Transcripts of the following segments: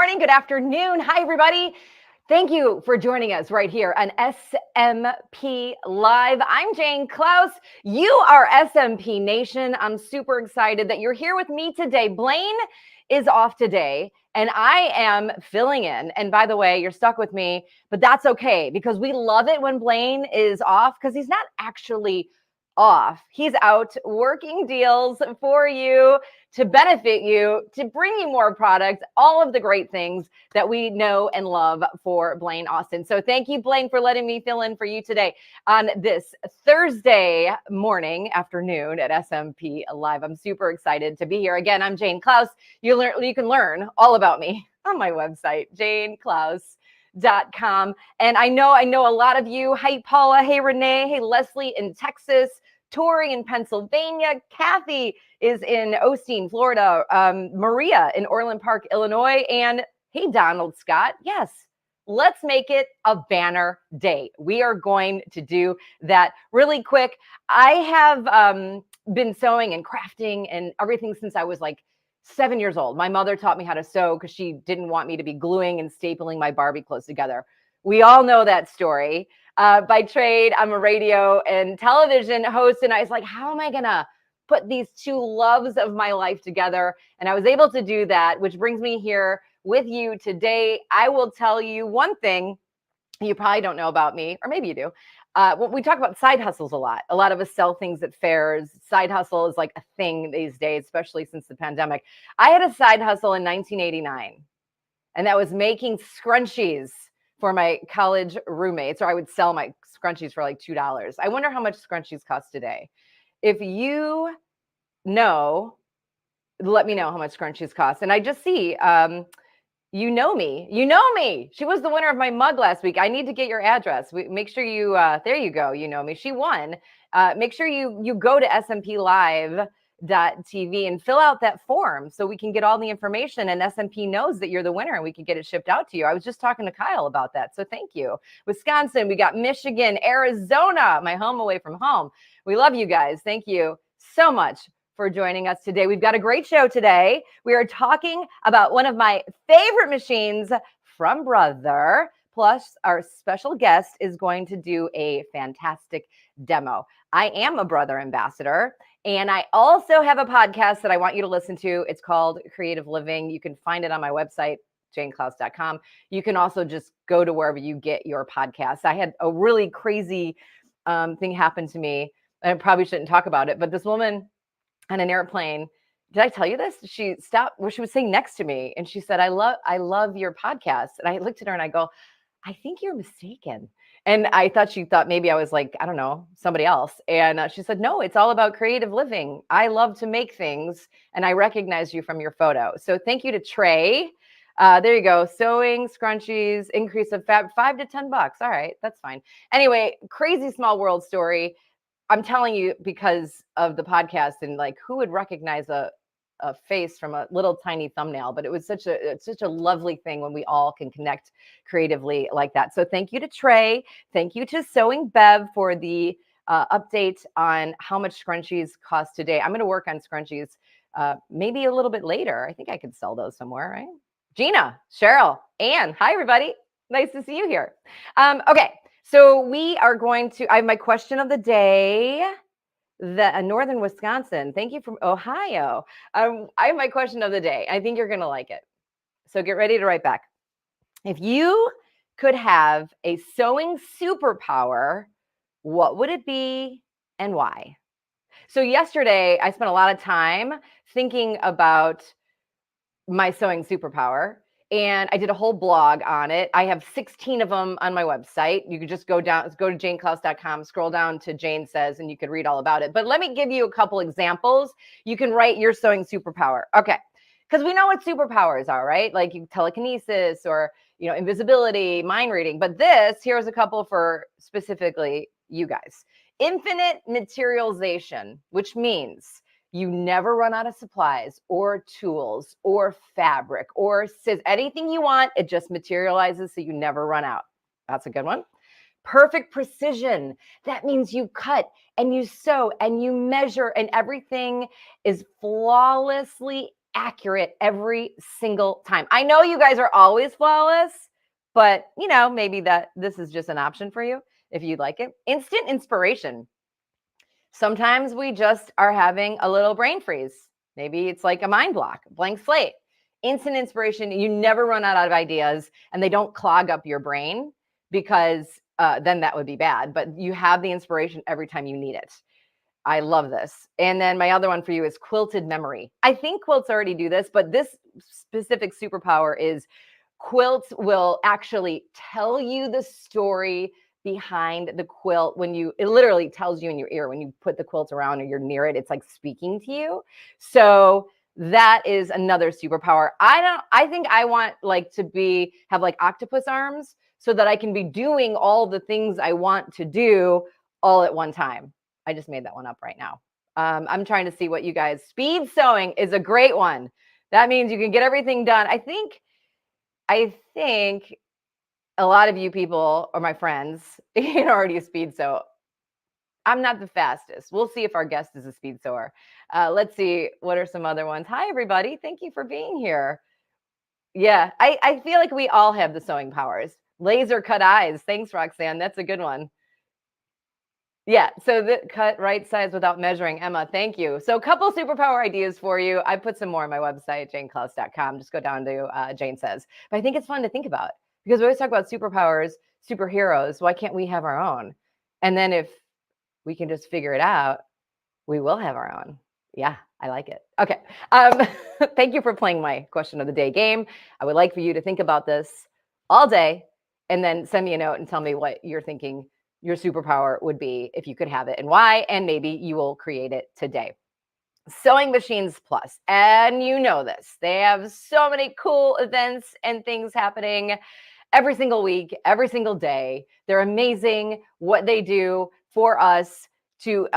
morning, good afternoon. Hi, everybody. Thank you for joining us right here on SMP Live. I'm Jane Klaus. You are SMP Nation. I'm super excited that you're here with me today. Blaine is off today, and I am filling in. And by the way, you're stuck with me, but that's okay because we love it when Blaine is off because he's not actually off. He's out working deals for you to benefit you, to bring you more products, all of the great things that we know and love for Blaine Austin. So thank you, Blaine, for letting me fill in for you today on this Thursday morning, afternoon at SMP Live. I'm super excited to be here. Again, I'm Jane Klaus. You can learn all about me on my website, JaneKlaus.com. And I know a lot of you. Hey, Paula. Hey, Renee. Hey, Leslie in Texas. Tori in Pennsylvania. Kathy is in Osteen, Florida. Maria in Orland Park, Illinois. And hey, Donald Scott. Yes, let's make it a banner day. We are going to do that really quick. I have been sewing and crafting and everything since I was like 7 years old. My mother taught me how to sew because she didn't want me to be gluing and stapling my Barbie clothes together. We all know that story. By trade, I'm a radio and television host, and I was like, how am I gonna put these two loves of my life together? And I was able to do that, which brings me here with you today. I will tell you one thing you probably don't know about me, or maybe you do. We talk about side hustles a lot. A lot of us sell things at fairs. Side hustle is like a thing these days, especially since the pandemic. I had a side hustle in 1989, and that was making scrunchies for my college roommates, or I would sell my scrunchies for like $2. I wonder how much scrunchies cost today. If you know, let me know how much scrunchies cost. And I just see, you know me. She was the winner of my mug last week. I need to get your address. Make sure you, there you go. You know me. She won. Make sure you go to SMPLive.tv and fill out that form so we can get all the information and SMP knows that you're the winner and we can get it shipped out to you. I was just talking to Kyle about that. So thank you. Wisconsin, we got Michigan, Arizona, my home away from home. We love you guys. Thank you so much for joining us today. We've got a great show today. We are talking about one of my favorite machines from Brother. Plus, our special guest is going to do a fantastic demo. I am a Brother ambassador, and I also have a podcast that I want you to listen to. It's called Creative Living. You can find it on my website, JaneKlaus.com. You can also just go to wherever you get your podcasts. I had a really crazy thing happen to me, and I probably shouldn't talk about it, but this woman on an airplane, did I tell you this? She stopped where she was sitting next to me, and she said, I love your podcast. And I looked at her and I go, I think you're mistaken. And I thought she thought maybe I was like, I don't know, somebody else. And she said, no, it's all about creative living. I love to make things, and I recognize you from your photo. So thank you to Trey. There you go. Sewing, scrunchies, increase of $5 to $10. All right, that's fine. Anyway, crazy small world story. I'm telling you because of the podcast, and like, who would recognize a face from a little tiny thumbnail? But it was such a lovely thing when we all can connect creatively like that. So thank you to Trey. Thank you to Sewing Bev for the update on how much scrunchies cost today. I'm going to work on scrunchies maybe a little bit later. I think I could sell those somewhere, right? Gina, Cheryl, Ann. Hi, everybody. Nice to see you here. Okay. So we are going to, I have my question of the day. Northern Wisconsin. Thank you from Ohio. I have my question of the day. I think you're going to like it. So get ready to write back. If you could have a sewing superpower, what would it be and why? So yesterday, I spent a lot of time thinking about my sewing superpower. And I did a whole blog on it. I have 16 of them on my website. You could just go to JaneKlaus.com, scroll down to Jane Says, and you could read all about it. But let me give you a couple examples. You can write your sewing superpower. Okay. Because we know what superpowers are, right? Like telekinesis or, invisibility, mind reading. But here's a couple for specifically you guys. Infinite materialization, which means you never run out of supplies or tools or fabric or anything you want. It just materializes so you never run out. That's a good one. Perfect precision. That means you cut and you sew and you measure and everything is flawlessly accurate every single time. I know you guys are always flawless, but maybe that this is just an option for you if you'd like it. Instant inspiration. Sometimes we just are having a little brain freeze. Maybe it's like a mind block, blank slate. Instant inspiration, you never run out of ideas, and they don't clog up your brain, because then that would be bad. But you have the inspiration every time you need it. I love this. And then my other one for you is quilted memory. I think quilts already do this, but this specific superpower is quilts will actually tell you the story behind the quilt. It literally tells you in your ear when you put the quilt around or you're near it, it's like speaking to you. So that is another superpower. I think I want to have like octopus arms so that I can be doing all the things I want to do all at one time. I just made that one up right now. I'm trying to see what you guys, speed sewing is a great one. That means you can get everything done. I think a lot of you people are my friends, already speed sew. I'm not the fastest. We'll see if our guest is a speed sewer. Let's see. What are some other ones? Hi, everybody. Thank you for being here. Yeah, I feel like we all have the sewing powers. Laser cut eyes. Thanks, Roxanne. That's a good one. Yeah, so the cut right size without measuring. Emma, thank you. So a couple superpower ideas for you. I put some more on my website, SewingMachinesPlus.com. Just go down to Jane Says. But I think it's fun to think about, because we always talk about superpowers, superheroes. Why can't we have our own? And then if we can just figure it out, we will have our own. Yeah, I like it. Okay. Thank you for playing my question of the day game. I would like for you to think about this all day and then send me a note and tell me what you're thinking your superpower would be if you could have it and why, and maybe you will create it today. Sewing Machines Plus, and you know this, they have so many cool events and things happening every single week, every single day. They're amazing what they do for us to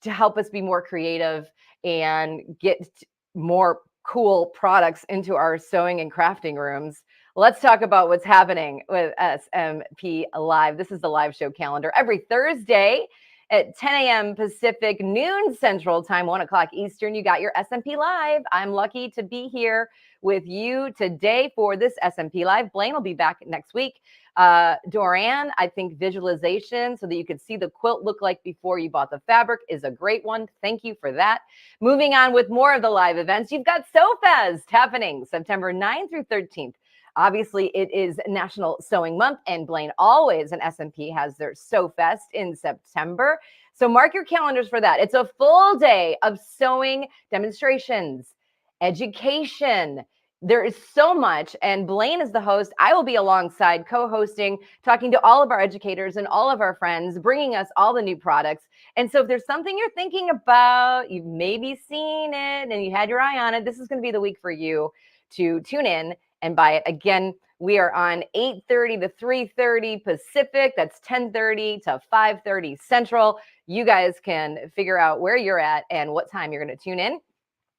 help us be more creative and get more cool products into our sewing and crafting rooms. Let's talk about what's happening with SMP Live. This is the live show calendar every Thursday at 10 a.m. Pacific, noon Central Time, 1 o'clock Eastern. You got your SMP Live. I'm lucky to be here with you today for this SMP Live. Blaine will be back next week. Doran, I think visualization so that you could see the quilt look like before you bought the fabric is a great one. Thank you for that. Moving on with more of the live events, you've got SewFest happening September 9th through 13th. Obviously, it is National Sewing Month, and Blaine always and SMP has their SewFest in September. So mark your calendars for that. It's a full day of sewing demonstrations, education. There is so much, and Blaine is the host. I will be alongside co-hosting, talking to all of our educators and all of our friends, bringing us all the new products. And so if there's something you're thinking about, you've maybe seen it and you had your eye on it, this is going to be the week for you to tune in and buy it. Again, we are on 8:30 to 3:30 Pacific. That's 10:30 to 5:30 Central. You guys can figure out where you're at and what time you're going to tune in.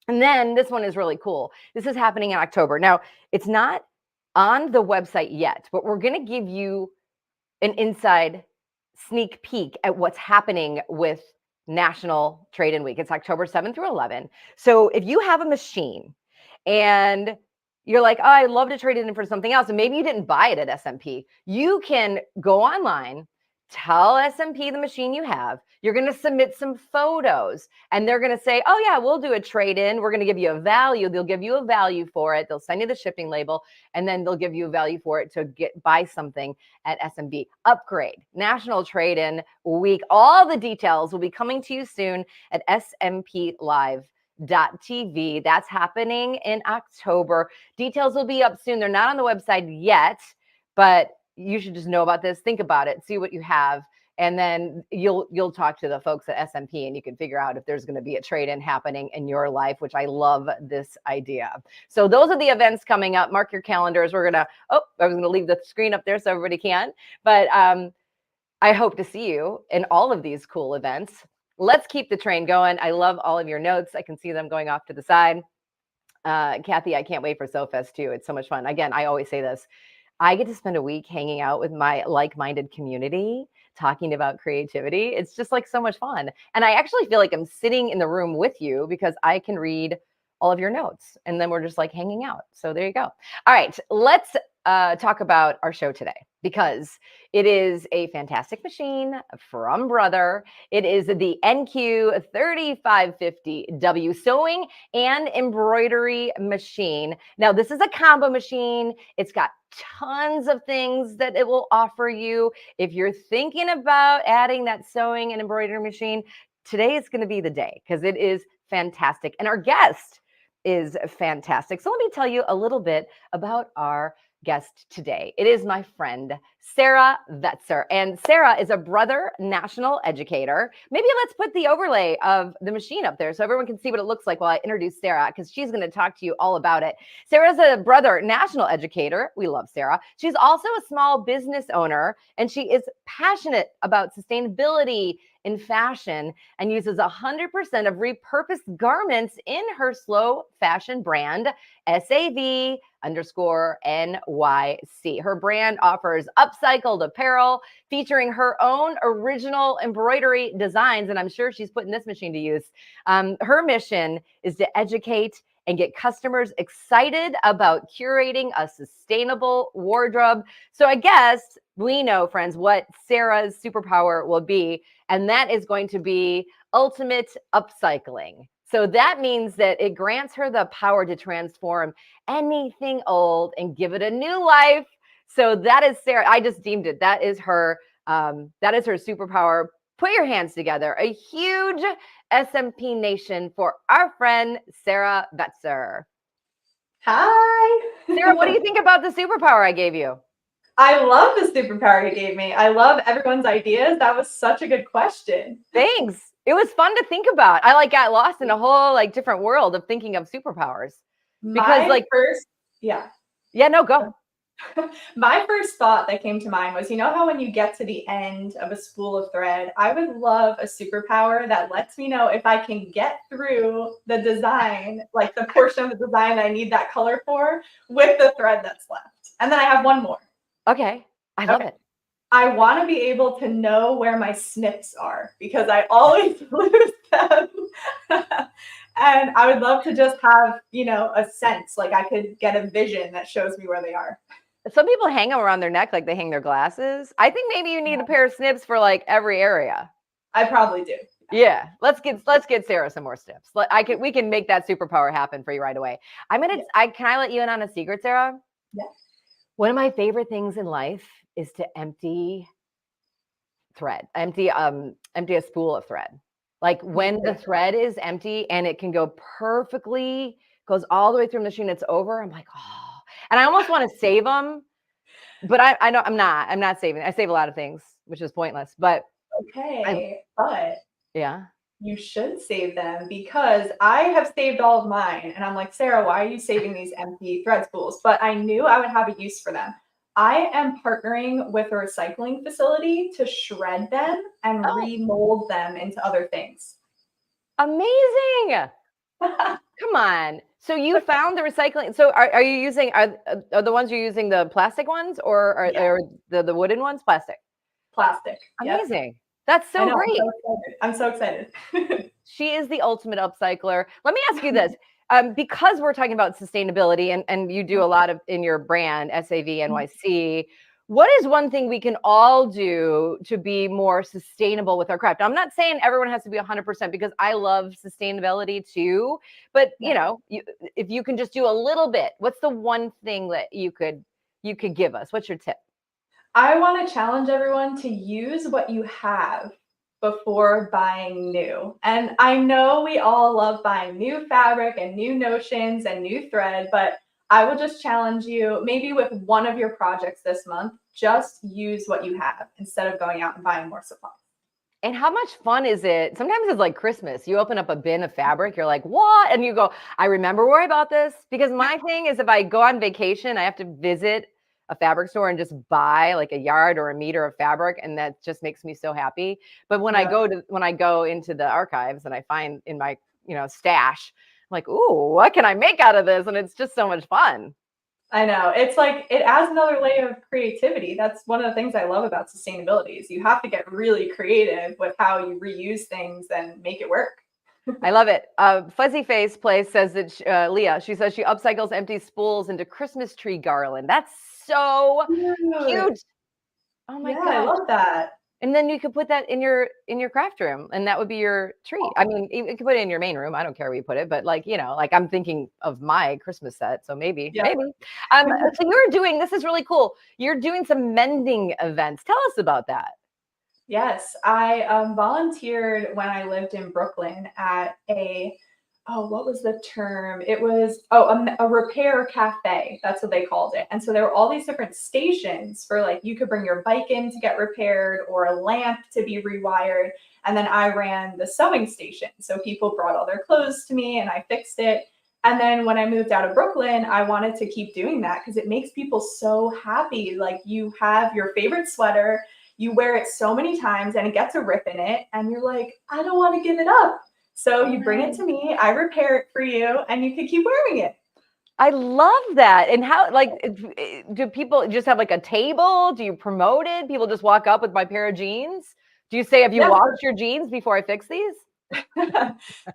And then this one is really cool. This is happening in October. Now, it's not on the website yet, but we're going to give you an inside sneak peek at what's happening with National Trade-In Week. It's October 7th through 11. So if you have a machine and you're like, oh, I'd love to trade it in for something else, and maybe you didn't buy it at SMP, you can go online, tell SMP the machine you have. You're going to submit some photos, and they're going to say, oh, yeah, we'll do a trade-in. We're going to give you a value. They'll give you a value for it. They'll send you the shipping label, and then they'll give you a value for it to buy something at SMP. Upgrade, National Trade-In Week. All the details will be coming to you soon at smplive.tv. That's happening in October. Details will be up soon. They're not on the website yet, but you should just know about this. Think about it. See what you have. And then you'll talk to the folks at SMP and you can figure out if there's going to be a trade-in happening in your life, which I love this idea. So those are the events coming up. Mark your calendars. I was going to leave the screen up there so everybody can. But I hope to see you in all of these cool events. Let's keep the train going. I love all of your notes. I can see them going off to the side. Kathy, I can't wait for SewFest too. It's so much fun. Again, I always say this. I get to spend a week hanging out with my like-minded community, talking about creativity. It's just like so much fun. And I actually feel like I'm sitting in the room with you because I can read all of your notes. And then we're just like hanging out. So there you go. All right, let's talk about our show today, because it is a fantastic machine from Brother. It is the NQ3550W sewing and embroidery machine. Now, this is a combo machine. It's got tons of things that it will offer you. If you're thinking about adding that sewing and embroidery machine, today is going to be the day, because it is fantastic. And our guest is fantastic. So let me tell you a little bit about our guest today. It is my friend, Sarah Vetzer. And Sarah is a Brother national educator. Maybe let's put the overlay of the machine up there so everyone can see what it looks like while I introduce Sarah, because she's going to talk to you all about it. Sarah's a Brother national educator. We love Sarah. She's also a small business owner, and she is passionate about sustainability in fashion and uses 100% of repurposed garments in her slow fashion brand, SAV_NYC. Her brand offers upcycled apparel featuring her own original embroidery designs, and I'm sure she's putting this machine to use. Her mission is to educate and get customers excited about curating a sustainable wardrobe. So I guess we know, friends, what Sarah's superpower will be, and that is going to be ultimate upcycling. So that means that it grants her the power to transform anything old and give it a new life. So that is Sarah. I just deemed it. That is her superpower. Put your hands together. A huge SMP Nation for our friend, Sarah Vetzer. Hi. Sarah, what do you think about the superpower I gave you? I love the superpower you gave me. I love everyone's ideas. That was such a good question. Thanks. It was fun to think about. I got lost in a whole different world of thinking of superpowers. Because go. My first thought that came to mind was, how when you get to the end of a spool of thread, I would love a superpower that lets me know if I can get through the design, like the portion of the design that I need that color for, with the thread that's left. And then I have one more. Okay. I love it. I want to be able to know where my snips are, because I always lose them. And I would love to just have, a sense, like I could get a vision that shows me where they are. Some people hang them around their neck like they hang their glasses. I think maybe you need a pair of snips for every area. I probably do. Yeah, let's get Sarah some more snips. We can make that superpower happen for you right away. Can I let you in on a secret, Sarah? Yeah. One of my favorite things in life is to empty a spool of thread. When the thread is empty and it can go perfectly, goes all the way through the machine, it's over. I'm like, oh, and I almost want to save them, but I know I'm not saving. I save a lot of things, which is pointless, but but yeah, you should save them, because I have saved all of mine, and I'm like, Sarah, why are you saving these empty thread spools? But I knew I would have a use for them. I am partnering with a recycling facility to shred them and remold them into other things. Amazing. Come on. So you found the recycling. So are you using, are the ones you're using the plastic ones, or are the wooden ones plastic? Plastic. Amazing. Yep. That's so great. I'm so excited. She is the ultimate upcycler. Let me ask you this. Because we're talking about sustainability, and you do a lot of in your brand, SAV_NYC, what is one thing we can all do to be more sustainable with our craft? Now, I'm not saying everyone has to be 100%, because I love sustainability too, but if you can just do a little bit, what's the one thing that you could give us? What's your tip? I want to challenge everyone to use what you have before buying new. And I know we all love buying new fabric and new notions and new thread, but I will just challenge you, maybe with one of your projects this month, just use what you have instead of going out and buying more supplies. And how much fun is it? Sometimes it's like Christmas. You open up a bin of fabric, you're like, what? And you go, I remember where I bought this. Because my thing is, if I go on vacation, I have to visit a fabric store and just buy a yard or a meter of fabric, and that just makes me so happy. But when I go into the archives and I find in my stash, I'm like, ooh, what can I make out of this? And it's just so much fun. I know. It's like, it adds another layer of creativity. That's one of the things I love about sustainability, is you have to get really creative with how you reuse things and make it work. I love it. Fuzzy Face Place says that Leah, she says she upcycles empty spools into Christmas tree garland. That's so Cute. cute. Oh my Yeah, I gosh. love that. And then you could put that in your craft room, and that would be your tree. I mean, you could put it in your main room. I don't care where you put it, but like, like I'm thinking of my Christmas set, so maybe. Yeah. So you're doing, this is really cool. You're doing some mending events. Tell us about that. Yes, I volunteered when I lived in Brooklyn at what was the term? It was, a repair cafe. That's what they called it. And so there were all these different stations for, like, you could bring your bike in to get repaired or a lamp to be rewired. And then I ran the sewing station. So people brought all their clothes to me and I fixed it. And then when I moved out of Brooklyn, I wanted to keep doing that because it makes people so happy. Like, you have your favorite sweater, you wear it so many times and it gets a rip in it, and you're like, I don't want to give it up. So you bring it to me, I repair it for you, and you can keep wearing it. I love that. And how, like, do people just have like a table? Do you promote it? People just walk up with my pair of jeans? Do you say, have you washed your jeans before I fix these?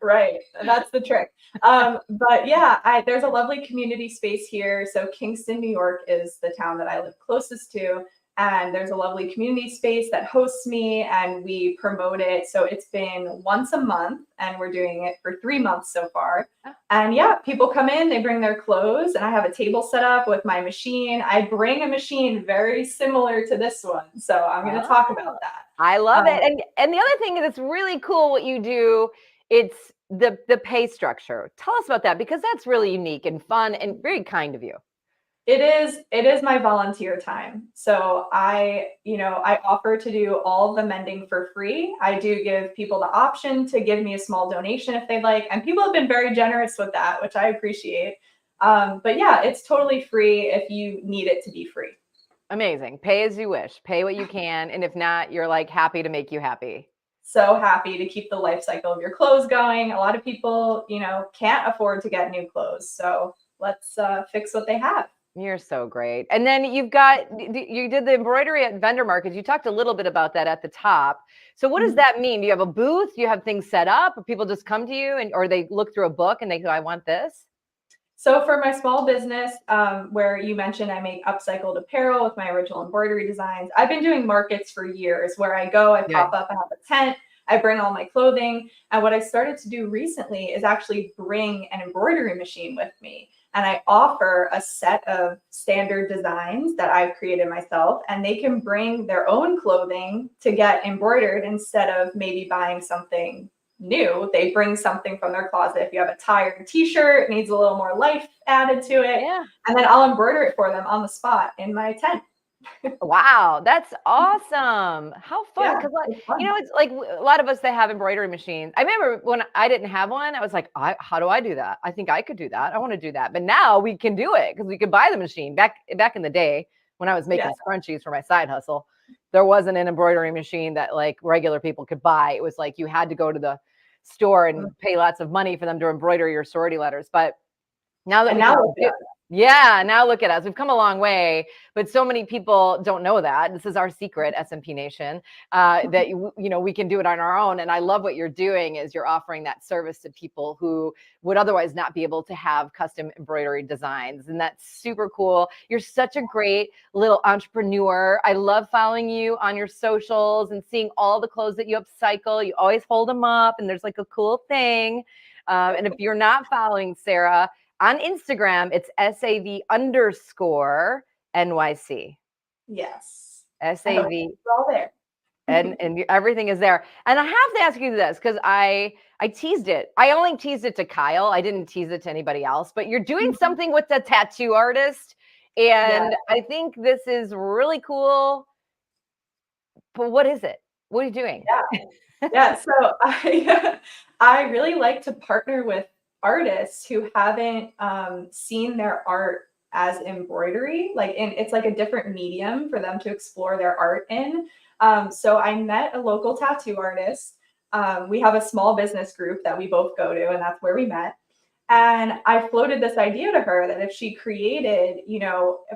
Right. That's the trick. But yeah, there's a lovely community space here. So Kingston, New York is the town that I live closest to. And there's a lovely community space that hosts me and we promote it. So it's been once a month and we're doing it for 3 months so far. And yeah, people come in, they bring their clothes, and I have a table set up with my machine. I bring a machine very similar to this one. So I'm going to talk about that. I love it. And the other thing that's really cool what you do, it's the pay structure. Tell us about that, because that's really unique and fun and very kind of you. It is my volunteer time. So I offer to do all the mending for free. I do give people the option to give me a small donation if they'd like. And people have been very generous with that, which I appreciate. But yeah, it's totally free if you need it to be free. Amazing. Pay as you wish. Pay what you can. And if not, you're like happy to make you happy. So happy to keep the life cycle of your clothes going. A lot of people, can't afford to get new clothes. So let's fix what they have. You're so great. And then you did the embroidery at vendor markets. You talked a little bit about that at the top. So what does that mean? Do you have a booth? Do you have things set up? Or people just come to you or they look through a book and they go, I want this? So for my small business, where you mentioned I make upcycled apparel with my original embroidery designs, I've been doing markets for years where I go, I pop up, I have a tent, I bring all my clothing. And what I started to do recently is actually bring an embroidery machine with me. And I offer a set of standard designs that I've created myself, and they can bring their own clothing to get embroidered instead of maybe buying something new. They bring something from their closet. If you have a tired t-shirt, it needs a little more life added to it. Yeah. And then I'll embroider it for them on the spot in my tent. Wow, that's awesome. How fun. Because it's like a lot of us that have embroidery machines. I remember when I didn't have one, I was like, how do I do that? I think I could do that. I want to do that. But now we can do it because we could buy the machine. Back in the day when I was making scrunchies for my side hustle, there wasn't an embroidery machine that like regular people could buy. It was like you had to go to the store and pay lots of money for them to embroider your sorority letters. But now that now look at us. We've come a long way, but so many people don't know that. This is our secret, SMP Nation, that we can do it on our own. And I love what you're doing is you're offering that service to people who would otherwise not be able to have custom embroidery designs. And that's super cool. You're such a great little entrepreneur. I love following you on your socials and seeing all the clothes that you upcycle. You always hold them up and there's like a cool thing. And if you're not following Sarah, on Instagram, it's SAV_NYC. Yes. SAV. It's all there. And everything is there. And I have to ask you this because I teased it. I only teased it to Kyle. I didn't tease it to anybody else. But you're doing something with the tattoo artist. And I think this is really cool. But what is it? What are you doing? So I really like to partner with artists who haven't seen their art as embroidery, it's like a different medium for them to explore their art in. So I met a local tattoo artist. We have a small business group that we both go to, and that's where we met. And I floated this idea to her that if she created,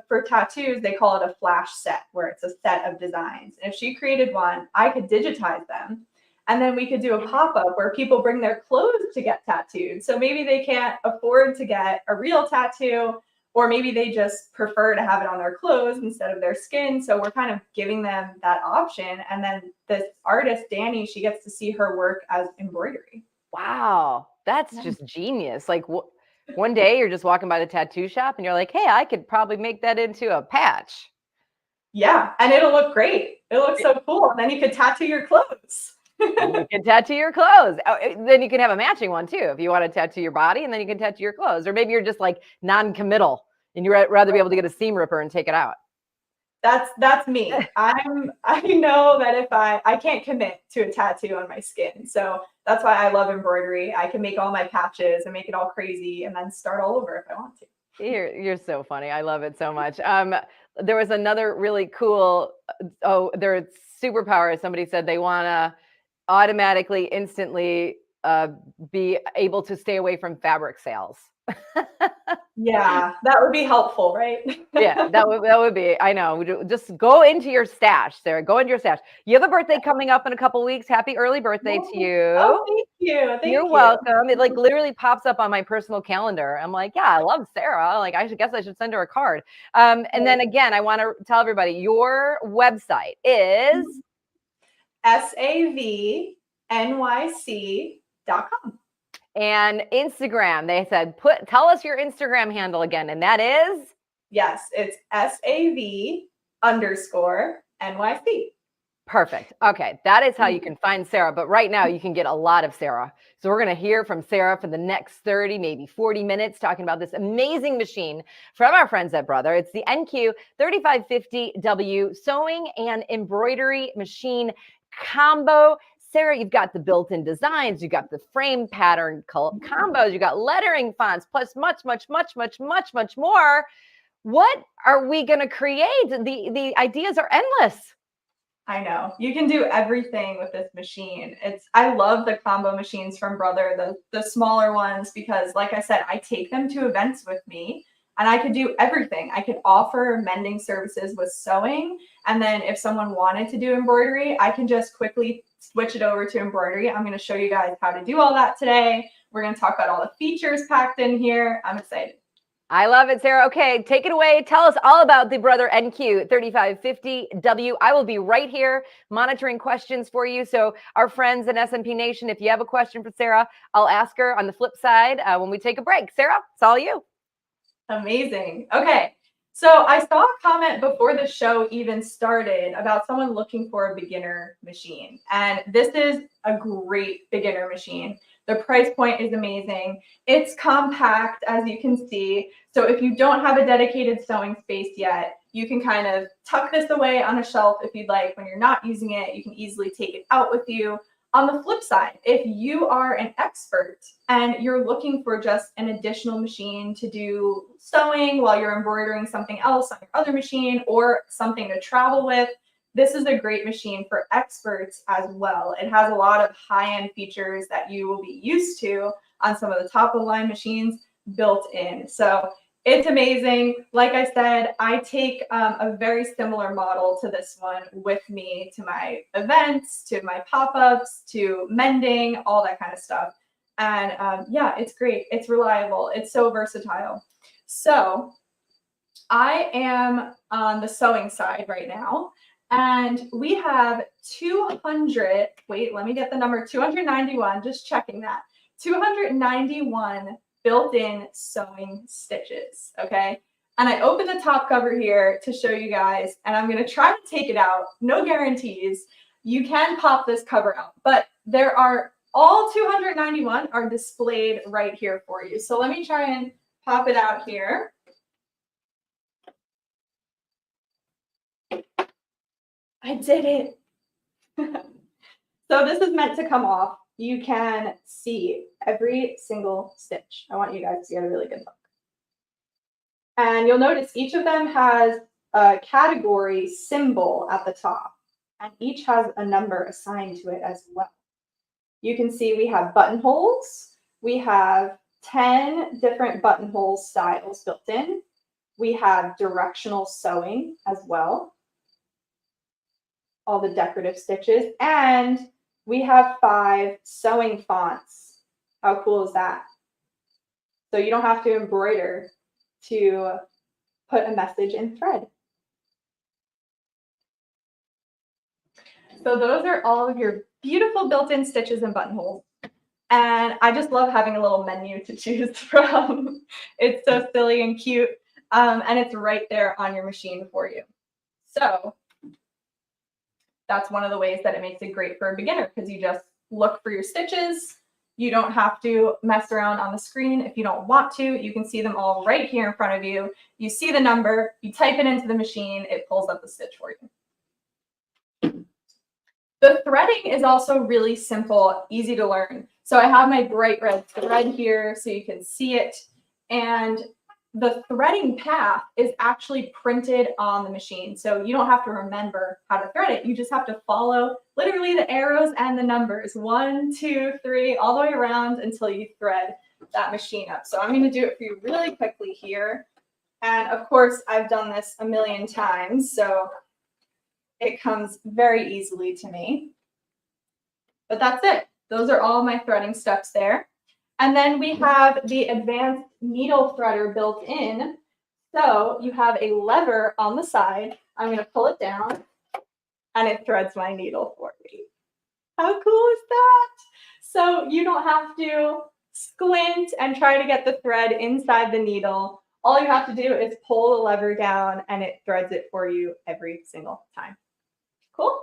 for tattoos, they call it a flash set, where it's a set of designs. And if she created one, I could digitize them. And then we could do a pop-up where people bring their clothes to get tattooed. So maybe they can't afford to get a real tattoo, or maybe they just prefer to have it on their clothes instead of their skin. So we're kind of giving them that option. And then this artist, Danny, she gets to see her work as embroidery. Wow, that's just genius. Like one day you're just walking by the tattoo shop and you're like, hey, I could probably make that into a patch. Yeah, and it'll look great. It looks so cool. And then you could tattoo your clothes. You can tattoo your clothes. Then you can have a matching one too. If you want to tattoo your body, and then you can tattoo your clothes. Or maybe you're just like non-committal and you'd rather be able to get a seam ripper and take it out. That's me. I know that if I can't commit to a tattoo on my skin. So that's why I love embroidery. I can make all my patches and make it all crazy and then start all over if I want to. You're so funny. I love it so much. There was another really cool, their superpower. Somebody said they want to automatically, instantly be able to stay away from fabric sales. Yeah, that would be helpful, right? Yeah, that would be. I know. Just go into your stash, Sarah. Go into your stash. You have a birthday coming up in a couple weeks. Happy early birthday to you. Oh, thank you. You're welcome. It like literally pops up on my personal calendar. I'm like, yeah, I love Sarah. Like, I guess I should send her a card. And then again, I want to tell everybody your website is SewingMachinesPlus.com. And Instagram, they said, tell us your Instagram handle again. And that is? Yes, it's SAV_NYC. Perfect. Okay. That is how you can find Sarah. But right now you can get a lot of Sarah. So we're going to hear from Sarah for the next 30, maybe 40 minutes, talking about this amazing machine from our friends at Brother. It's the NQ3550W sewing and embroidery machine combo. Sarah, you've got the built-in designs, you've got the frame pattern combos, you got lettering fonts, plus much, much, much, much, much, much more. What are we going to create? The ideas are endless. I know. You can do everything with this machine. I love the combo machines from Brother, the smaller ones, because like I said, I take them to events with me and I could do everything. I could offer mending services with sewing. And then if someone wanted to do embroidery, I can just quickly switch it over to embroidery. I'm going to show you guys how to do all that today. We're going to talk about all the features packed in here. I'm excited. I love it, Sarah. Okay, take it away. Tell us all about the Brother NQ3550W. I will be right here monitoring questions for you. So our friends in SMP Nation, if you have a question for Sarah, I'll ask her on the flip side when we take a break. Sarah, it's all you. Amazing. Okay. So I saw a comment before the show even started about someone looking for a beginner machine. And this is a great beginner machine. The price point is amazing. It's compact, as you can see. So if you don't have a dedicated sewing space yet, you can kind of tuck this away on a shelf if you'd like. When you're not using it, you can easily take it out with you. On the flip side, if you are an expert and you're looking for just an additional machine to do sewing while you're embroidering something else on your other machine or something to travel with, this is a great machine for experts as well. It has a lot of high-end features that you will be used to on some of the top-of-the-line machines built in. So it's amazing. Like I said, I take a very similar model to this one with me to my events, to my pop-ups, to mending, all that kind of stuff. And yeah, it's great. It's reliable. It's so versatile. So I am on the sewing side right now. And we have 200, wait, let me get the number, 291, just checking that, 291 built-in sewing stitches, okay? And I opened the top cover here to show you guys, and I'm gonna try to take it out, no guarantees. You can pop this cover out, but there are, all 291 are displayed right here for you. So let me try and pop it out here. I did it. So this is meant to come off. You can see every single stitch. I want you guys to get a really good look. And you'll notice each of them has a category symbol at the top, and each has a number assigned to it as well. You can see we have buttonholes. We have 10 different buttonhole styles built in. We have directional sewing as well. All the decorative stitches, and we have 5 sewing fonts. How cool is that? So you don't have to embroider to put a message in thread. So those are all of your beautiful built-in stitches and buttonholes. And I just love having a little menu to choose from. It's so silly and cute. And it's right there on your machine for you. So that's one of the ways that it makes it great for a beginner, because you just look for your stitches. You don't have to mess around on the screen. If you don't want to, you can see them all right here in front of you. You see the number, you type it into the machine, it pulls up the stitch for you. The threading is also really simple, easy to learn. So I have my bright red thread here so you can see it. And the threading path is actually printed on the machine. So you don't have to remember how to thread it. You just have to follow literally the arrows and the numbers, 1, 2, 3, all the way around until you thread that machine up. So I'm going to do it for you really quickly here. And of course, I've done this a million times, so it comes very easily to me. But that's it. Those are all my threading steps there. And then we have the advanced needle threader built in. So you have a lever on the side. I'm going to pull it down and it threads my needle for me. How cool is that? So you don't have to squint and try to get the thread inside the needle. All you have to do is pull the lever down and it threads it for you every single time. Cool?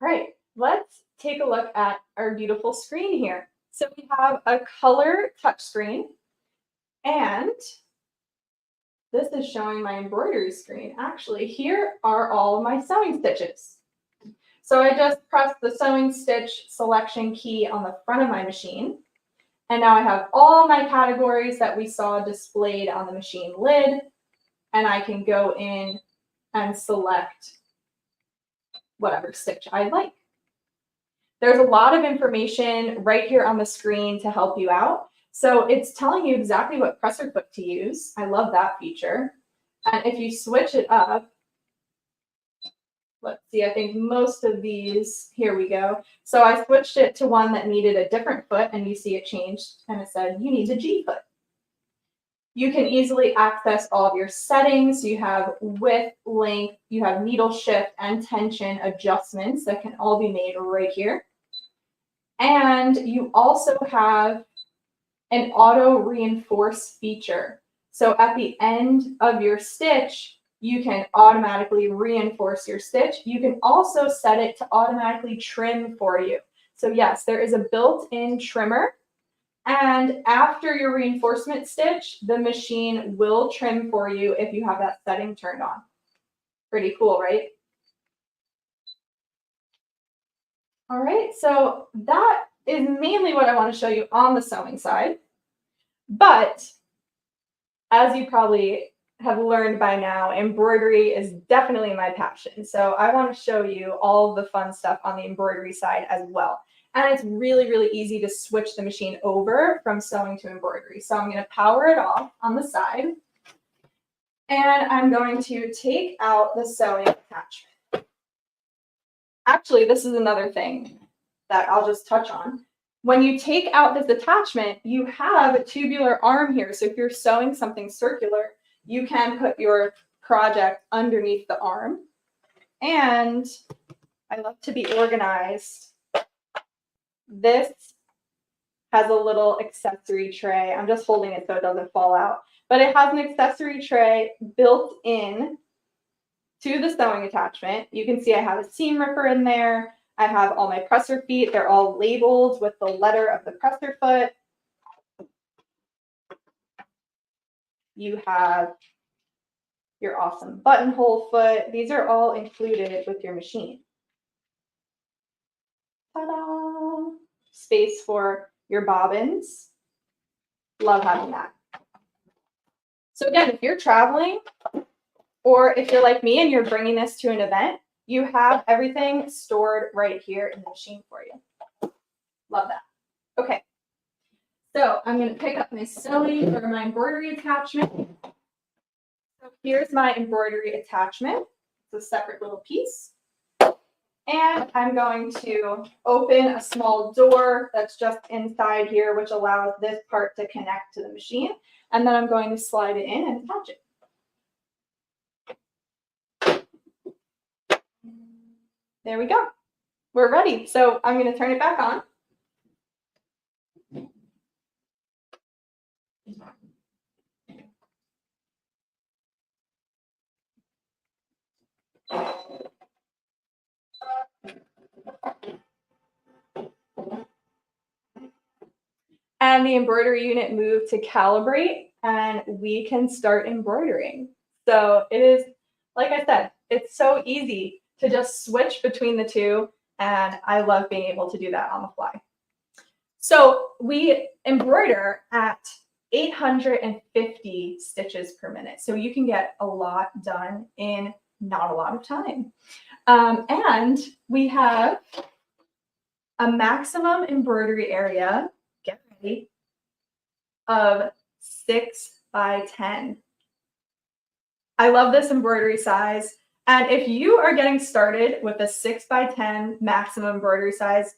All right, let's take a look at our beautiful screen here. So we have a color touchscreen, and this is showing my embroidery screen. Actually, here are all of my sewing stitches. So I just pressed the sewing stitch selection key on the front of my machine, and now I have all my categories that we saw displayed on the machine lid, and I can go in and select whatever stitch I like. There's a lot of information right here on the screen to help you out. So it's telling you exactly what presser foot to use. I love that feature. And if you switch it up, let's see, I think most of these, here we go. So I switched it to one that needed a different foot, and you see it changed, and it said you need the G foot. You can easily access all of your settings. You have width, length, you have needle shift and tension adjustments that can all be made right here. And you also have an auto reinforce feature. So at the end of your stitch, you can automatically reinforce your stitch. You can also set it to automatically trim for you. So yes, there is a built-in trimmer. And after your reinforcement stitch, the machine will trim for you if you have that setting turned on. Pretty cool, right? All right, so that is mainly what I want to show you on the sewing side. But as you probably have learned by now, embroidery is definitely my passion. So I want to show you all the fun stuff on the embroidery side as well. And it's really, really easy to switch the machine over from sewing to embroidery. So I'm going to power it off on the side. And I'm going to take out the sewing attachment. Actually, this is another thing that I'll just touch on. When you take out this attachment, you have a tubular arm here. So if you're sewing something circular, you can put your project underneath the arm. And I love to be organized. This has a little accessory tray. I'm just holding it so it doesn't fall out. But it has an accessory tray built in to the sewing attachment. You can see I have a seam ripper in there. I have all my presser feet. They're all labeled with the letter of the presser foot. You have your awesome buttonhole foot. These are all included with your machine. Ta-da! Space for your bobbins. Love having that. So again, if you're traveling, or if you're like me and you're bringing this to an event, you have everything stored right here in the machine for you. Love that. Okay, so I'm going to pick up my sewing or my embroidery attachment. So here's my embroidery attachment. It's a separate little piece. And I'm going to open a small door that's just inside here, which allows this part to connect to the machine. And then I'm going to slide it in and attach it. There we go. We're ready. So I'm going to turn it back on. And the embroidery unit moved to calibrate, and we can start embroidering. So it is, like I said, it's so easy to just switch between the two, and I love being able to do that on the fly. So we embroider at 850 stitches per minute. So you can get a lot done in not a lot of time. And we have a maximum embroidery area, get ready, of 6 by 10. I love this embroidery size. And if you are getting started with a 6 by 10 maximum embroidery size,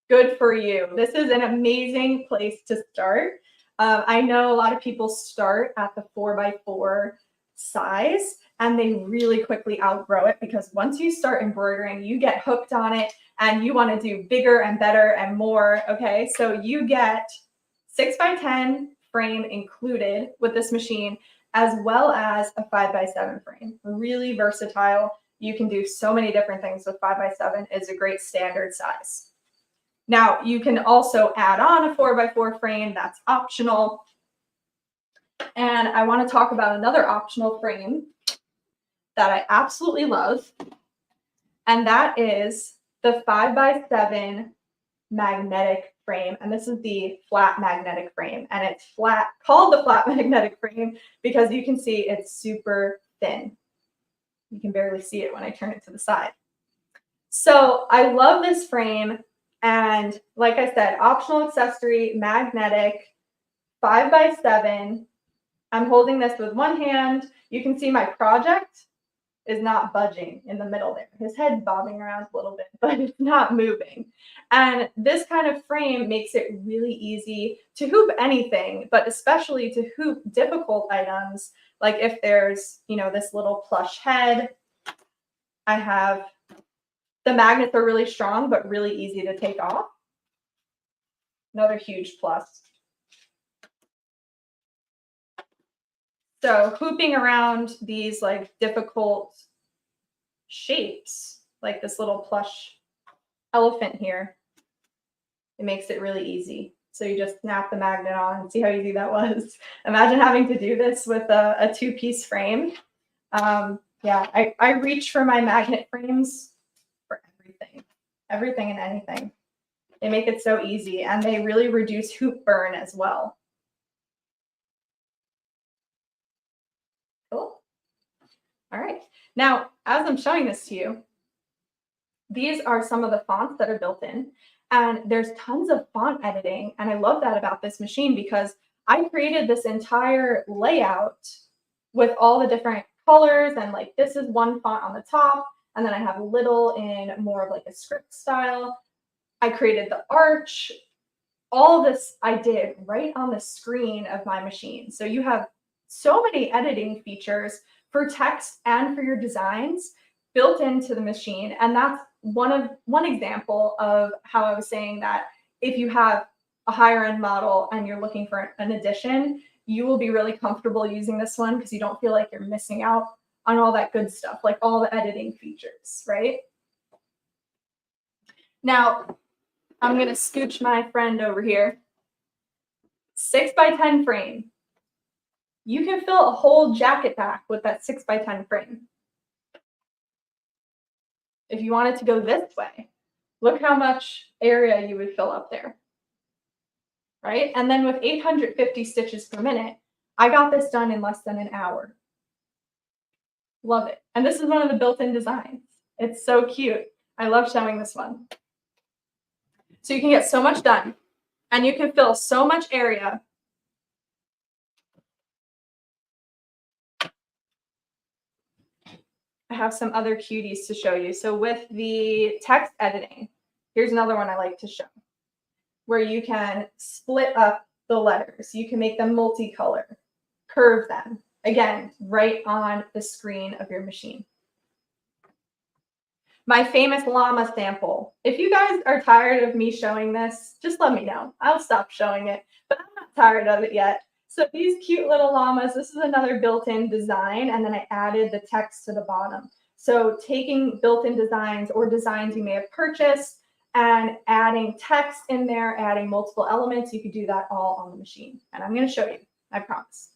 good for you. This is an amazing place to start. I know a lot of people start at the 4 by 4 size and they really quickly outgrow it, because once you start embroidering, you get hooked on it and you want to do bigger and better and more. Okay, so you get 6 by 10 frame included with this machine, as well as a 5 by 7 frame. Really versatile. You can do so many different things with 5 by 7. It's a great standard size. Now, you can also add on a 4 by 4 frame. That's optional. And I want to talk about another optional frame that I absolutely love, and that is the 5 by 7 magnetic frame. And this is the flat magnetic frame, and it's flat, called the flat magnetic frame because you can see it's super thin. You can barely see it when I turn it to the side. So I love this frame. And like I said, optional accessory, magnetic, 5 by 7. I'm holding this with one hand. You can see my project is not budging in the middle there. His head's bobbing around a little bit, but it's not moving. And this kind of frame makes it really easy to hoop anything, but especially to hoop difficult items. Like if there's, this little plush head, I have, the magnets are really strong, but really easy to take off. Another huge plus. So hooping around these like difficult shapes, like this little plush elephant here, it makes it really easy. So you just snap the magnet on and see how easy that was. Imagine having to do this with a two-piece frame. Yeah, I reach for my magnet frames for everything and anything. They make it so easy, and they really reduce hoop burn as well. Cool. All right. Now, as I'm showing this to you, these are some of the fonts that are built in, and there's tons of font editing. And I love that about this machine, because I created this entire layout with all the different colors, and like this is one font on the top, and then I have little in more of like a script style. I created the arch. All of this I did right on the screen of my machine. So you have so many editing features for text and for your designs built into the machine. And that's one example of how I was saying that if you have a higher end model and you're looking for an addition, you will be really comfortable using this one because you don't feel like you're missing out on all that good stuff, like all the editing features, right? Now, I'm going to scooch my friend over here. 6 by 10 frame. You can fill a whole jacket back with that 6 by 10 frame. If you wanted to go this way, look how much area you would fill up there, right? And then with 850 stitches per minute, I got this done in less than an hour. Love it. And this is one of the built-in designs. It's so cute. I love showing this one. So you can get so much done, and you can fill so much area. I have some other cuties to show you. So with the text editing, here's another one I like to show, where you can split up the letters. You can make them multicolor, curve them, again, right on the screen of your machine. My famous llama sample. If you guys are tired of me showing this, just let me know. I'll stop showing it, but I'm not tired of it yet. So these cute little llamas, this is another built-in design, and then I added the text to the bottom. So taking built-in designs or designs you may have purchased and adding text in there, adding multiple elements, you could do that all on the machine. And I'm going to show you, I promise.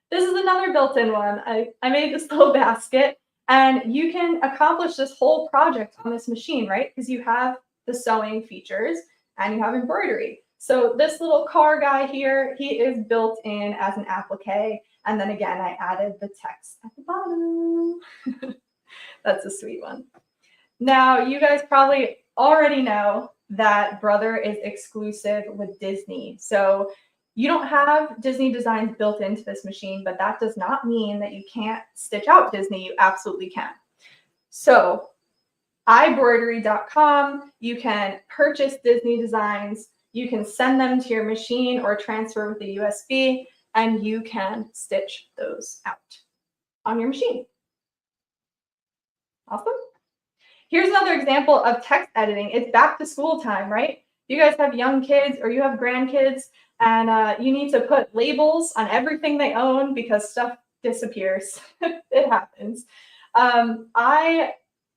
This is another built-in one. I made this little basket. And you can accomplish this whole project on this machine, right? Because you have the sewing features and you have embroidery. So this little car guy here, he is built in as an applique. And then again, I added the text at the bottom. That's a sweet one. Now, you guys probably already know that Brother is exclusive with Disney. So you don't have Disney designs built into this machine, but that does not mean that you can't stitch out Disney. You absolutely can. So Embroidery.com, you can purchase Disney designs, you can send them to your machine or transfer with a USB, and you can stitch those out on your machine. Awesome. Here's another example of text editing. It's back to school time, right? You guys have young kids or you have grandkids, and you need to put labels on everything they own because stuff disappears. It happens. I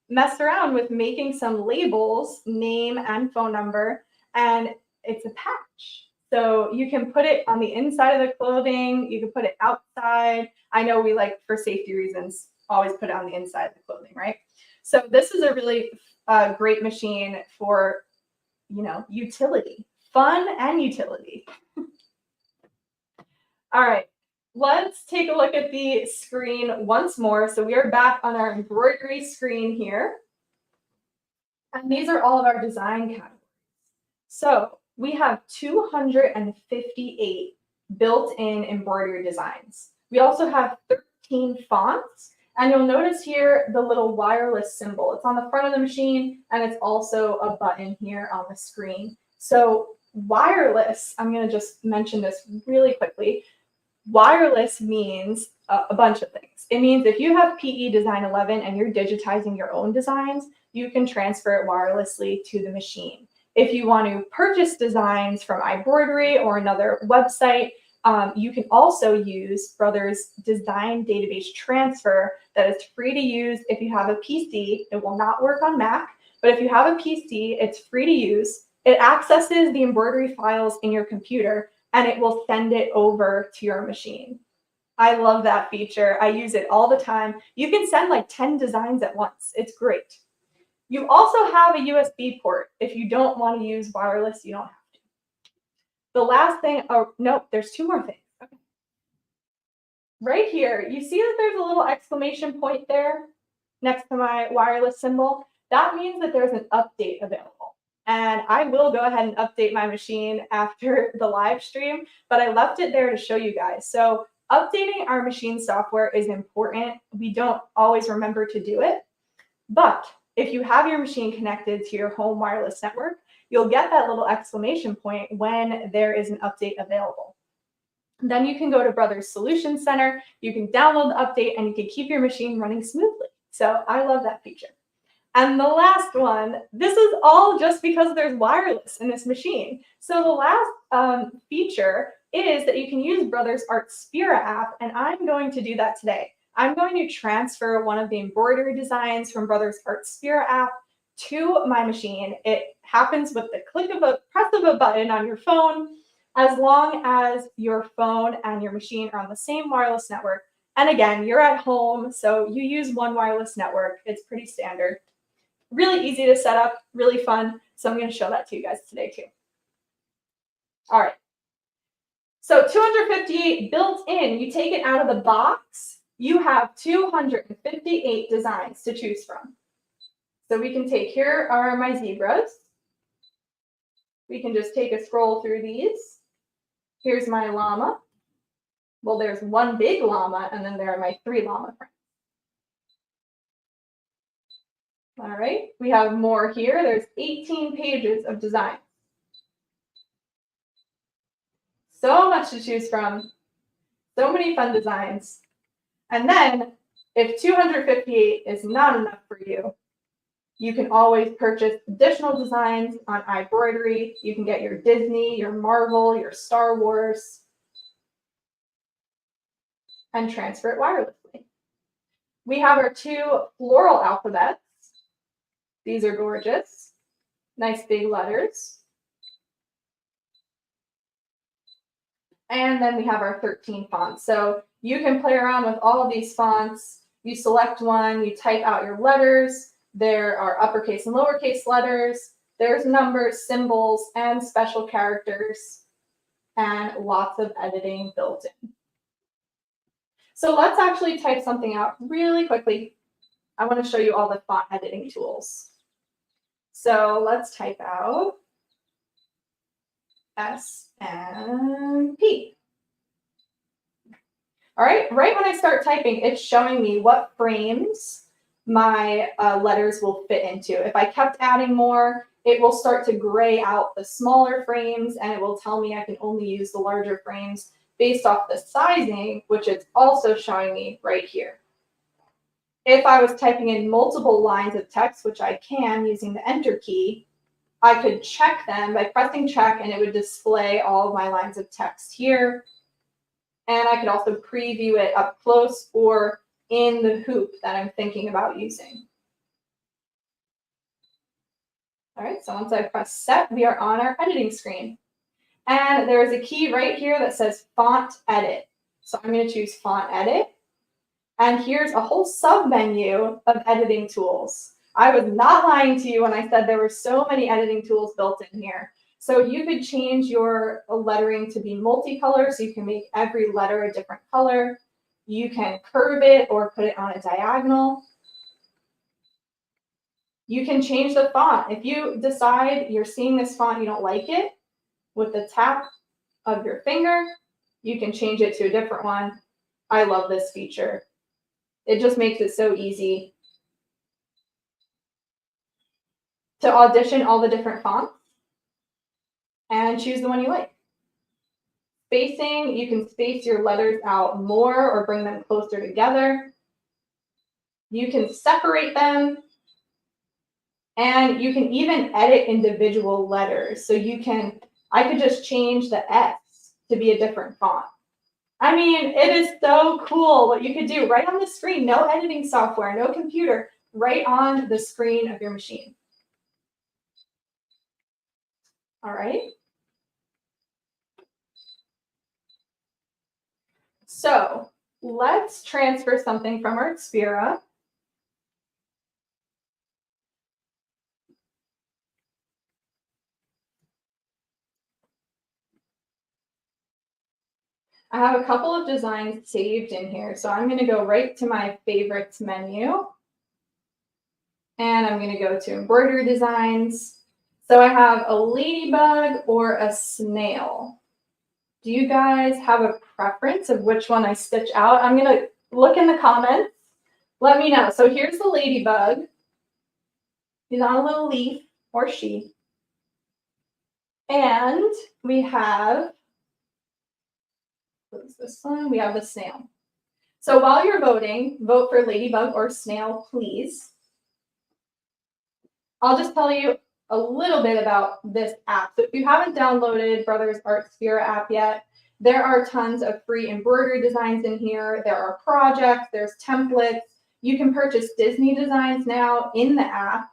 messed around with making some labels, name and phone number, and it's a patch. So you can put it on the inside of the clothing. You can put it outside. I know we like, for safety reasons, always put it on the inside of the clothing, right? So this is a really great machine for, you know, utility, fun and utility. All right, let's take a look at the screen once more. So we are back on our embroidery screen here. And these are all of our design categories. So we have 258 built-in embroidery designs. We also have 13 fonts. And you'll notice here the little wireless symbol. It's on the front of the machine, and it's also a button here on the screen. So wireless, I'm going to just mention this really quickly. Wireless means a bunch of things. It means if you have PE Design 11 and you're digitizing your own designs, you can transfer it wirelessly to the machine. If you want to purchase designs from Embroidery or another website, you can also use Brother's Design Database Transfer that is free to use if you have a PC. It will not work on Mac, but if you have a PC, it's free to use. It accesses the embroidery files in your computer, and it will send it over to your machine. I love that feature. I use it all the time. You can send like 10 designs at once. It's great. You also have a USB port. If you don't want to use wireless, you don't have to. The last thing, oh, nope, there's two more things. Okay. Right here, you see that there's a little exclamation point there next to my wireless symbol? That means that there's an update available. And I will go ahead and update my machine after the live stream, but I left it there to show you guys. So updating our machine software is important. We don't always remember to do it, but if you have your machine connected to your home wireless network, you'll get that little exclamation point when there is an update available. Then you can go to Brother's Solution Center, you can download the update, and you can keep your machine running smoothly. So I love that feature. And the last one, this is all just because there's wireless in this machine. So the last feature is that you can use Brother's Art Spira app, and I'm going to do that today. I'm going to transfer one of the embroidery designs from Brother's Art Spira app to my machine. It happens with the press of a button on your phone, as long as your phone and your machine are on the same wireless network. And again, you're at home, so you use one wireless network. It's pretty standard. Really easy to set up, really fun. So I'm going to show that to you guys today too. All right. So 258 built in, you take it out of the box, you have 258 designs to choose from. So we can take, here are my zebras. We can just take a scroll through these. Here's my llama. Well, there's one big llama, and then there are my 3 llama friends. All right, we have more here. There's 18 pages of design. So much to choose from. So many fun designs. And then if 258 is not enough for you, you can always purchase additional designs on Embroidery. You can get your Disney, your Marvel, your Star Wars, and transfer it wirelessly. We have our 2 floral alphabets. These are gorgeous. Nice big letters. And then we have our 13 fonts. So you can play around with all of these fonts. You select one, you type out your letters. There are uppercase and lowercase letters. There's numbers, symbols, and special characters, and lots of editing built in. So let's actually type something out really quickly. I want to show you all the font editing tools. So let's type out SMP. All right, right when I start typing, it's showing me what frames my letters will fit into. If I kept adding more, it will start to gray out the smaller frames, and it will tell me I can only use the larger frames based off the sizing, which it's also showing me right here. If I was typing in multiple lines of text, which I can using the Enter key, I could check them by pressing check, and it would display all of my lines of text here. And I could also preview it up close or in the hoop that I'm thinking about using. All right, so once I press set, we are on our editing screen. And there is a key right here that says Font Edit. So I'm going to choose Font Edit. And here's a whole sub-menu of editing tools. I was not lying to you when I said there were so many editing tools built in here. So you could change your lettering to be multicolor, so you can make every letter a different color. You can curve it or put it on a diagonal. You can change the font. If you decide you're seeing this font, you don't like it, with the tap of your finger, you can change it to a different one. I love this feature. It just makes it so easy to audition all the different fonts and choose the one you like. Spacing, you can space your letters out more or bring them closer together. You can separate them, and you can even edit individual letters. So I could just change the S to be a different font. I mean, it is so cool what you could do right on the screen. No editing software, no computer, right on the screen of your machine. All right. So let's transfer something from our Xpera. I have a couple of designs saved in here. So I'm going to go right to my favorites menu. And I'm going to go to embroidery designs. So I have a ladybug or a snail. Do you guys have a preference of which one I stitch out? I'm going to look in the comments. Let me know. So here's the ladybug. He's on a little leaf, or she. And we have, what is this one? We have the snail. So while you're voting, vote for ladybug or snail, please. I'll just tell you a little bit about this app. So if you haven't downloaded Brothers Art Xpera app yet, there are tons of free embroidery designs in here. There are projects, there's templates. You can purchase Disney designs now in the app.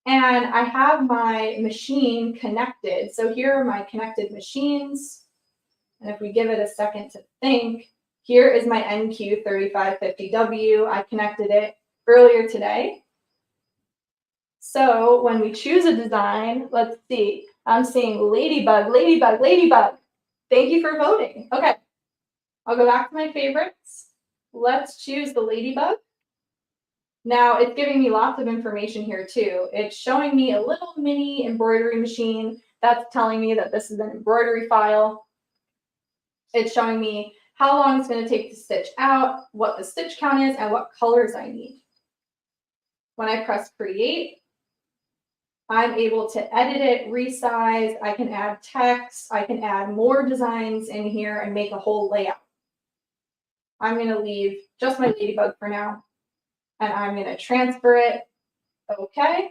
And I have my machine connected. So here are my connected machines. And if we give it a second to think, here is my NQ3550W. I connected it earlier today. So when we choose a design, let's see, I'm seeing ladybug, ladybug, ladybug. Thank you for voting. Okay, I'll go back to my favorites. Let's choose the ladybug. Now it's giving me lots of information here too. It's showing me a little mini embroidery machine that's telling me that this is an embroidery file. It's showing me how long it's going to take to stitch out, what the stitch count is, and what colors I need. when I press create, I'm able to edit it, resize. I can add text. I can add more designs in here and make a whole layout. I'm going to leave just my ladybug for now, and I'm going to transfer it. Okay.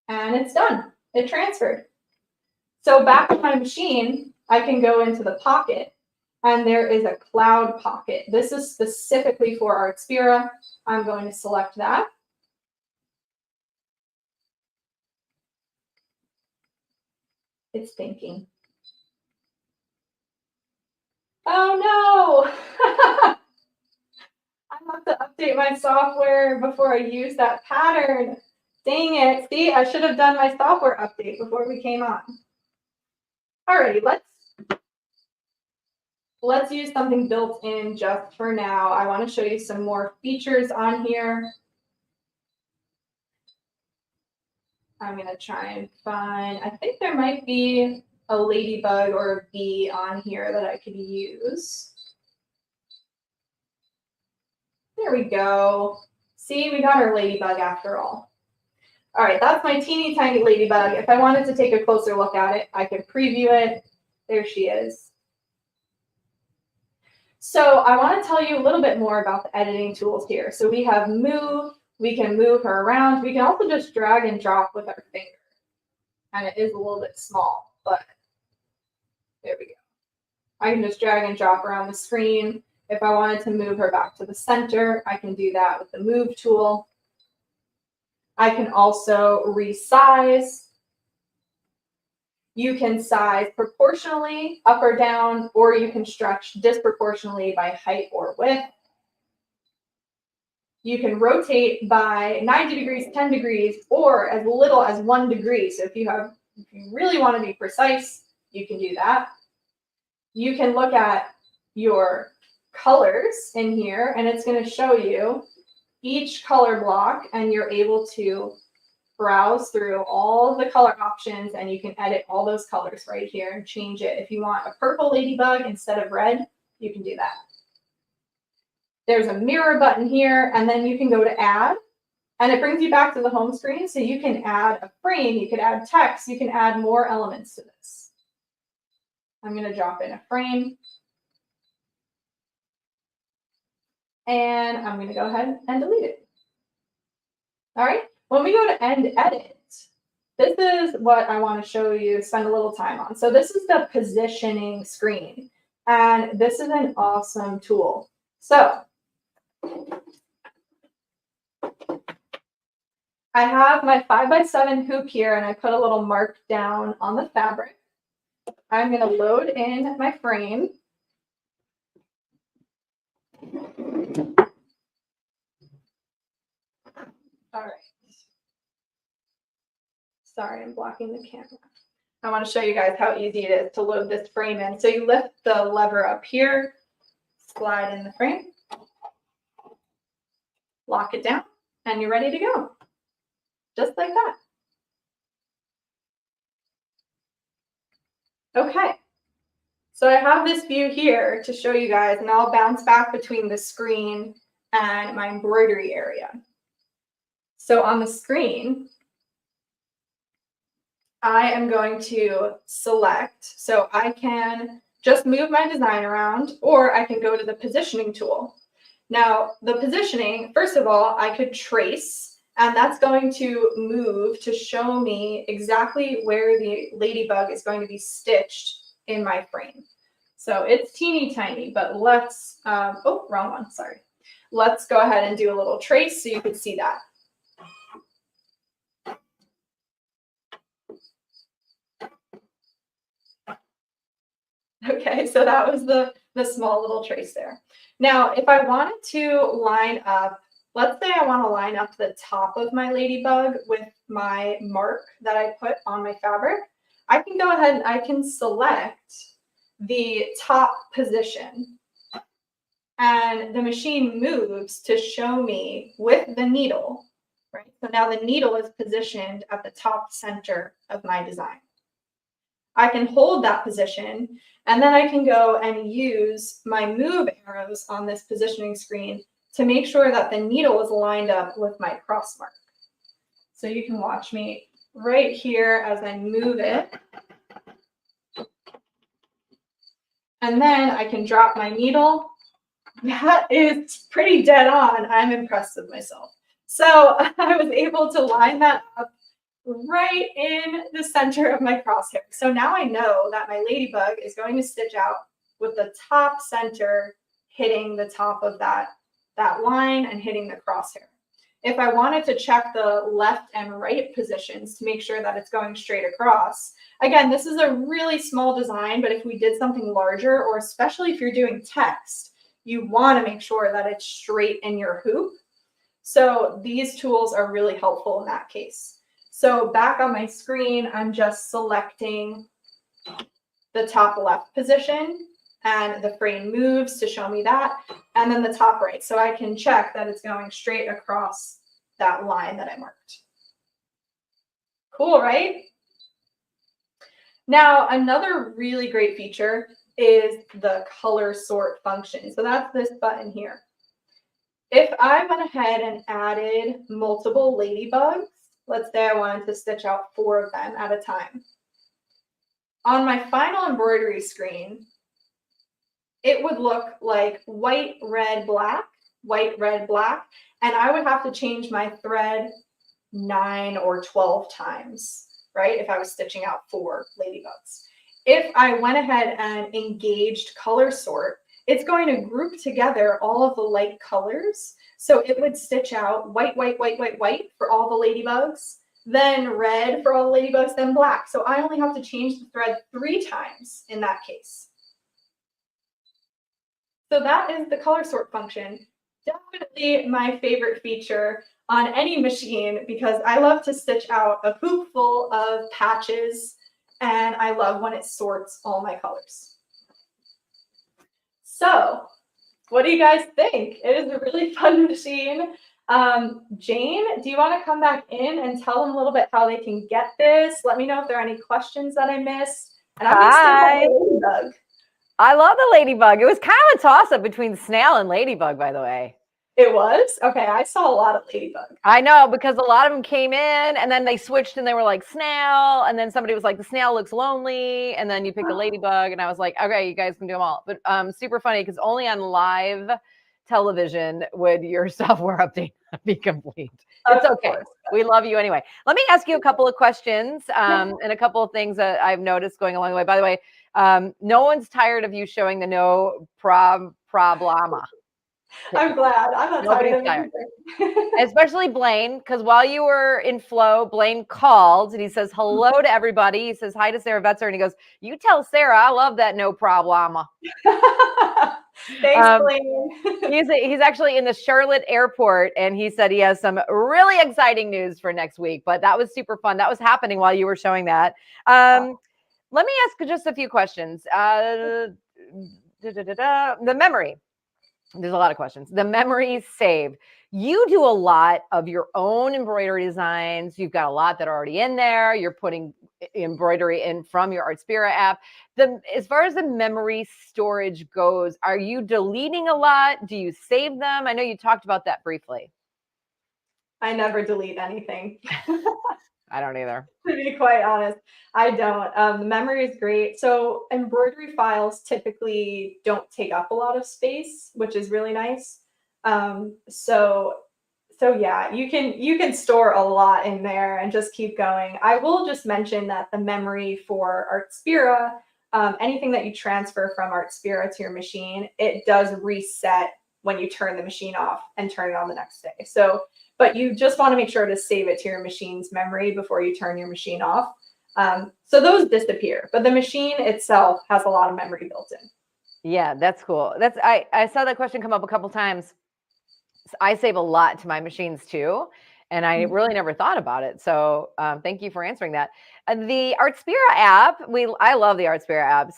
And it's done. It transferred. So back on my machine, I can go into the pocket, and there is a cloud pocket. This is specifically for Artspira. I'm going to select that. It's thinking. Oh no! I have to update my software before I use that pattern. Dang it. See, I should have done my software update before we came on. Alrighty, let's use something built in just for now. I want to show you some more features on here. I'm going to try and find, I think there might be a ladybug or a bee on here that I could use. There we go. See, we got our ladybug after all. All right, that's my teeny tiny ladybug. If I wanted to take a closer look at it, I could preview it. There she is. So I want to tell you a little bit more about the editing tools here. So we have move. We can move her around. We can also just drag and drop with our finger. And it is a little bit small, but there we go. I can just drag and drop around the screen. If I wanted to move her back to the center, I can do that with the move tool. I can also resize. You can size proportionally up or down, or you can stretch disproportionately by height or width. You can rotate by 90 degrees, 10 degrees, or as little as 1 degree. So if you really want to be precise, you can do that. You can look at your colors in here, and it's going to show you each color block, and you're able to browse through all the color options, and you can edit all those colors right here and change it. If you want a purple ladybug instead of red, you can do that. There's a mirror button here, and then you can go to add, and it brings you back to the home screen. So you can add a frame, you can add text, you can add more elements to this. I'm going to drop in a frame. And I'm going to go ahead and delete it. All right. When we go to end edit, this is what I want to show you, spend a little time on. So this is the positioning screen, and this is an awesome tool. So I have my 5x7 hoop here, and I put a little mark down on the fabric. I'm going to load in my frame. All right. Sorry, I'm blocking the camera. I want to show you guys how easy it is to load this frame in. So you lift the lever up here, slide in the frame, lock it down, and you're ready to go. Just like that. Okay. So I have this view here to show you guys, and I'll bounce back between the screen and my embroidery area. So on the screen, I am going to select, so I can just move my design around, or I can go to the positioning tool. Now, the positioning, first of all, I could trace, and that's going to move to show me exactly where the ladybug is going to be stitched in my frame. So it's teeny tiny, but let's, oh, wrong one, sorry. Let's go ahead and do a little trace so you can see that. Okay, so that was the small little trace there. Now, if I wanted to line up, let's say I want to line up the top of my ladybug with my mark that I put on my fabric, I can go ahead and I can select the top position, and the machine moves to show me with the needle, right? So now the needle is positioned at the top center of my design. I can hold that position, and then I can go and use my move arrows on this positioning screen to make sure that the needle is lined up with my cross mark. So you can watch me right here as I move it. And then I can drop my needle. That is pretty dead on. I'm impressed with myself. So I was able to line that up right in the center of my crosshair. So now I know that my ladybug is going to stitch out with the top center hitting the top of that line and hitting the crosshair. If I wanted to check the left and right positions to make sure that it's going straight across, again, this is a really small design, but if we did something larger, or especially if you're doing text, you want to make sure that it's straight in your hoop. So these tools are really helpful in that case. So back on my screen, I'm just selecting the top left position, and the frame moves to show me that, and then the top right. So I can check that it's going straight across that line that I marked. Cool, right? Now, another really great feature is the color sort function. So that's this button here. If I went ahead and added multiple ladybugs, let's say I wanted to stitch out 4 of them at a time. On my final embroidery screen, it would look like white, red, black, and I would have to change my thread 9 or 12 times, right? If I was stitching out 4 ladybugs. If I went ahead and engaged color sort, it's going to group together all of the light colors. So it would stitch out white, white, white, white, white for all the ladybugs, then red for all the ladybugs, then black. So I only have to change the thread 3 times in that case. So that is the color sort function. Definitely my favorite feature on any machine, because I love to stitch out a hoop full of patches, and I love when it sorts all my colors. So what do you guys think? It is a really fun machine. Jane, do you want to come back in and tell them a little bit how they can get this? Let me know if there are any questions that I missed. And I'm going to start with ladybug. I love the ladybug. It was kind of a toss-up between snail and ladybug, by the way. It was? Okay, I saw a lot of ladybug. I know, because a lot of them came in and then they switched and they were like snail, and then somebody was like, the snail looks lonely, and then you picked a ladybug, and I was like, okay, you guys can do them all. But super funny, because only on live television would your software update be complete. It's okay. We love you anyway. Let me ask you a couple of questions and a couple of things that I've noticed going along the way. By the way, no one's tired of you showing the no problema. I'm glad. I'm not tired. Especially Blaine, because while you were in flow, Blaine called and he says hello to everybody. He says hi to Sarah Vetzer, and he goes, "You tell Sarah I love that no problema." Thanks, Blaine. He's actually in the Charlotte airport, and he said he has some really exciting news for next week. But that was super fun. That was happening while you were showing that. Let me ask just a few questions. The memory. There's a lot of questions. The memory saved. You do a lot of your own embroidery designs. You've got a lot that are already in there. You're putting embroidery in from your Artspira app. As far as the memory storage goes, are you deleting a lot? Do you save them? I know you talked about that briefly. I never delete anything. I don't either. To be quite honest, I don't. The memory is great. So embroidery files typically don't take up a lot of space, which is really nice. So yeah, you can store a lot in there and just keep going. I will just mention that the memory for Artspira, anything that you transfer from Artspira to your machine, it does reset when you turn the machine off and turn it on the next day. So, but you just want to make sure to save it to your machine's memory before you turn your machine off. So those disappear, but the machine itself has a lot of memory built in. Yeah, that's cool. I saw that question come up a couple times. I save a lot to my machines too, and I really never thought about it. So thank you for answering that. The Artspira app, I love the Artspira app.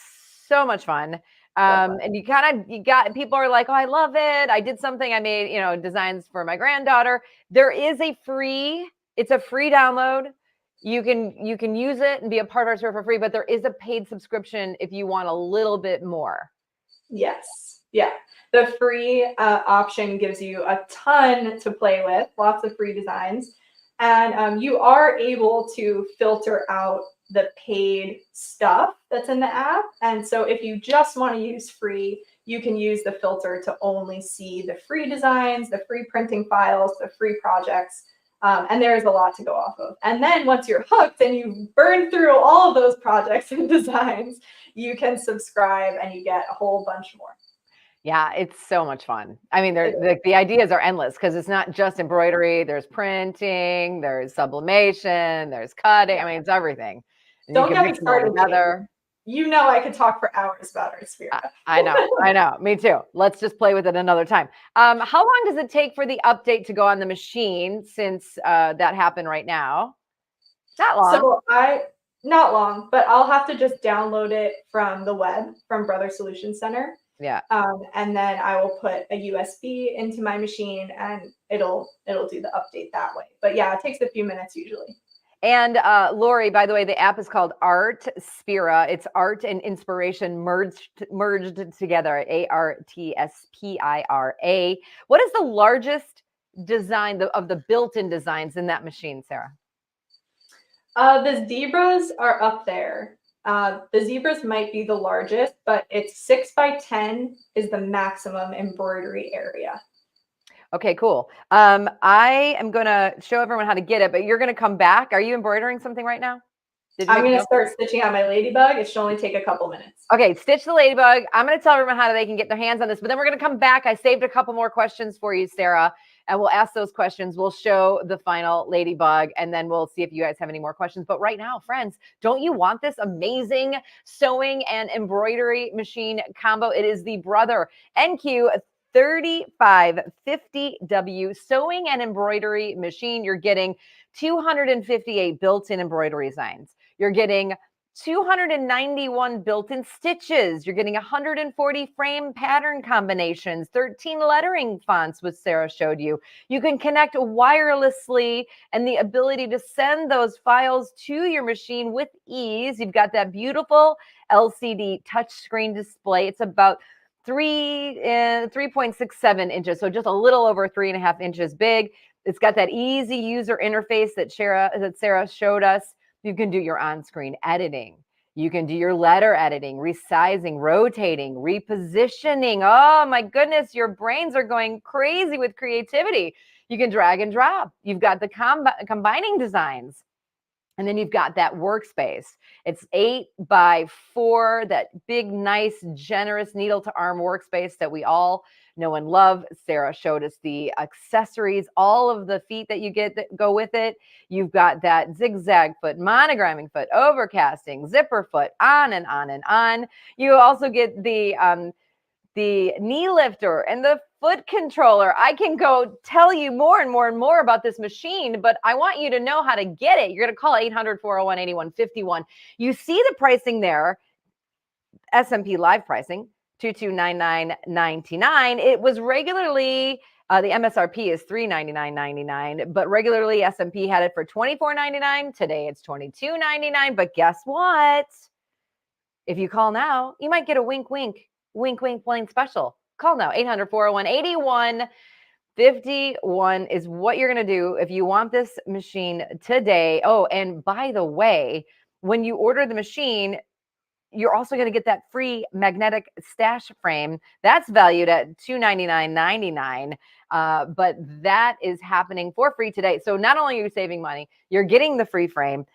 So much fun. And you got people are like, oh, I love it. I did something. I made, designs for my granddaughter. There is it's a free download. You can use it and be a part of Artspira for free, but there is a paid subscription if you want a little bit more. Yes. Yeah. The free option gives you a ton to play with, lots of free designs. And you are able to filter out the paid stuff that's in the app. And so if you just want to use free, you can use the filter to only see the free designs, the free printing files, the free projects. And there's a lot to go off of. And then once you're hooked and you burn through all of those projects and designs, you can subscribe and you get a whole bunch more. Yeah, it's so much fun. I mean, the ideas are endless because it's not just embroidery. There's printing, there's sublimation, there's cutting. I mean, it's everything. And Don't you can get me mix them all started. together. You know, I could talk for hours about our Sphere. I know. Me too. Let's just play with it another time. How long does it take for the update to go on the machine since that happened right now? Not long. So not long, but I'll have to just download it from the web, from Brother Solution Center. Yeah. And then I will put a USB into my machine and it'll do the update that way. But yeah, it takes a few minutes usually. And Lori, by the way, the app is called Art Spira. It's art and inspiration merged together. ARTSPIRA. What is the largest design of the built-in designs in that machine, Sarah? The zebras are up there. The zebras might be the largest, but it's 6x10 is the maximum embroidery area. Okay, cool. I am going to show everyone how to get it, but you're going to come back. Are you embroidering something right now? I'm going to start stitching on my ladybug. It should only take a couple minutes. Okay, stitch the ladybug. I'm going to tell everyone how they can get their hands on this, but then we're going to come back. I saved a couple more questions for you, Sarah, and we'll ask those questions. We'll show the final ladybug, and then we'll see if you guys have any more questions. But right now, friends, don't you want this amazing sewing and embroidery machine combo? It is the Brother NQ3550W sewing and embroidery machine. You're getting 258 built-in embroidery designs. You're getting 291 built-in stitches. You're getting 140 frame pattern combinations, 13 lettering fonts, which Sarah showed you. You can connect wirelessly and the ability to send those files to your machine with ease. You've got that beautiful LCD touchscreen display. It's about 3.67 inches, so just a little over 3.5 inches big. It's got that easy user interface that Sarah showed us. You can do your on-screen editing. You can do your letter editing, resizing, rotating, repositioning. Oh my goodness, your brains are going crazy with creativity. You can drag and drop. You've got the combining designs. And then you've got that workspace. It's 8x4, that big, nice, generous needle to arm workspace that we all know and love. Sarah showed us the accessories, all of the feet that you get that go with it. You've got that zigzag foot, monogramming foot, overcasting, zipper foot, on and on and on. You also get the knee lifter and the foot controller. I can go tell you more and more and more about this machine, but I want you to know how to get it. You're going to call 800-401-8151. You see the pricing there, S&P live pricing, $2299.99. It was regularly, the MSRP is $399.99, but regularly S&P had it for $24.99. Today it's $22.99, but guess what? If you call now, you might get a wink, wink, wink, wink, plain special. Call now, 800-401-8151 is what you're going to do if you want this machine today. Oh, and by the way, when you order the machine, you're also going to get that free magnetic stash frame. That's valued at $299.99. But that is happening for free today. So not only are you saving money, you're getting the free frame.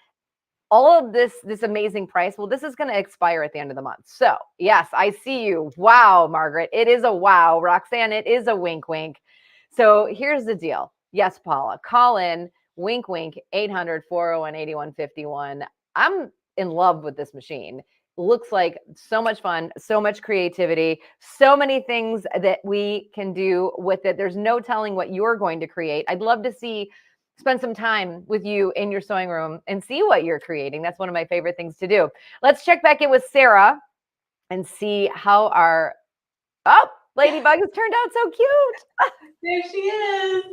All of this amazing price. Well, this is going to expire at the end of the month. So yes, I see you. Wow, Margaret. It is a wow. Roxanne, it is a wink, wink. So here's the deal. Yes, Paula, call in, wink, wink, 800-401-8151. I'm in love with this machine. Looks like so much fun, so much creativity, so many things that we can do with it. There's no telling what you're going to create. I'd love to spend some time with you in your sewing room and see what you're creating. That's one of my favorite things to do. Let's check back in with Sarah and see how our ladybug has turned out so cute. There she is.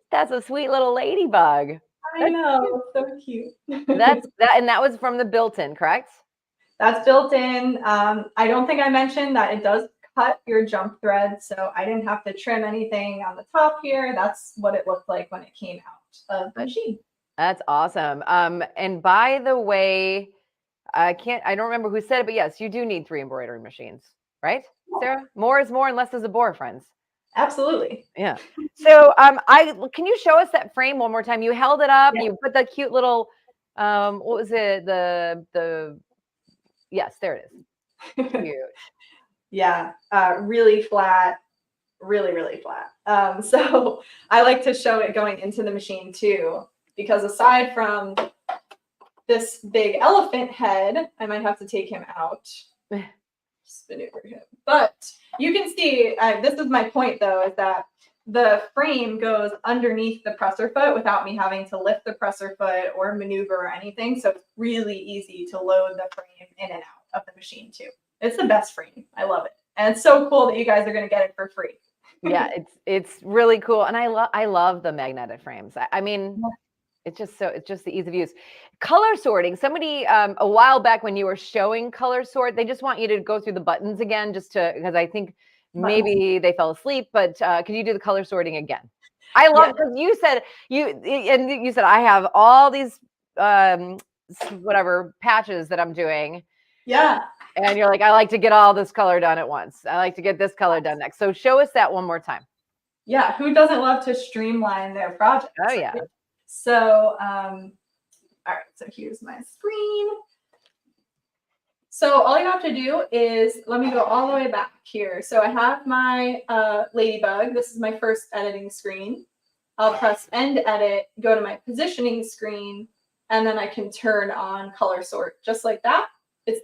That's a sweet little ladybug. I know, so cute. And that was from the built-in, correct? That's built in. I don't think I mentioned that it does cut your jump thread, so I didn't have to trim anything on the top here. That's what it looked like when it came out of the machine. That's awesome. And by the way, I don't remember who said it, but yes, you do need 3 embroidery machines, right, Sarah? More is more and less is a bore, friends. Absolutely. Yeah. So can you show us that frame one more time? You held it up, you put the cute little, what was it? Yes, there it is. Cute. Yeah, really flat, really flat. So I like to show it going into the machine too, because aside from this big elephant head, I might have to take him out. Just maneuver him. But you can see, this is my point though, is that the frame goes underneath the presser foot without me having to lift the presser foot or maneuver or anything. So it's really easy to load the frame in and out of the machine too. It's the best frame. I love it. And it's so cool that you guys are going to get it for free. Yeah, it's really cool. And I love the magnetic frames. I mean, it's just the ease of use. Color sorting. Somebody a while back when you were showing color sort, they just want you to go through the buttons again, because I think maybe they fell asleep. But can you do the color sorting again? I love because you said I have all these whatever patches that I'm doing. Yeah. And you're like, I like to get all this color done at once. I like to get this color done next. So show us that one more time. Yeah. Who doesn't love to streamline their projects? Oh yeah. So, all right, so here's my screen. So all you have to do is, let me go all the way back here. So I have my ladybug. This is my first editing screen. I'll press end edit, go to my positioning screen, and then I can turn on color sort just like that. It's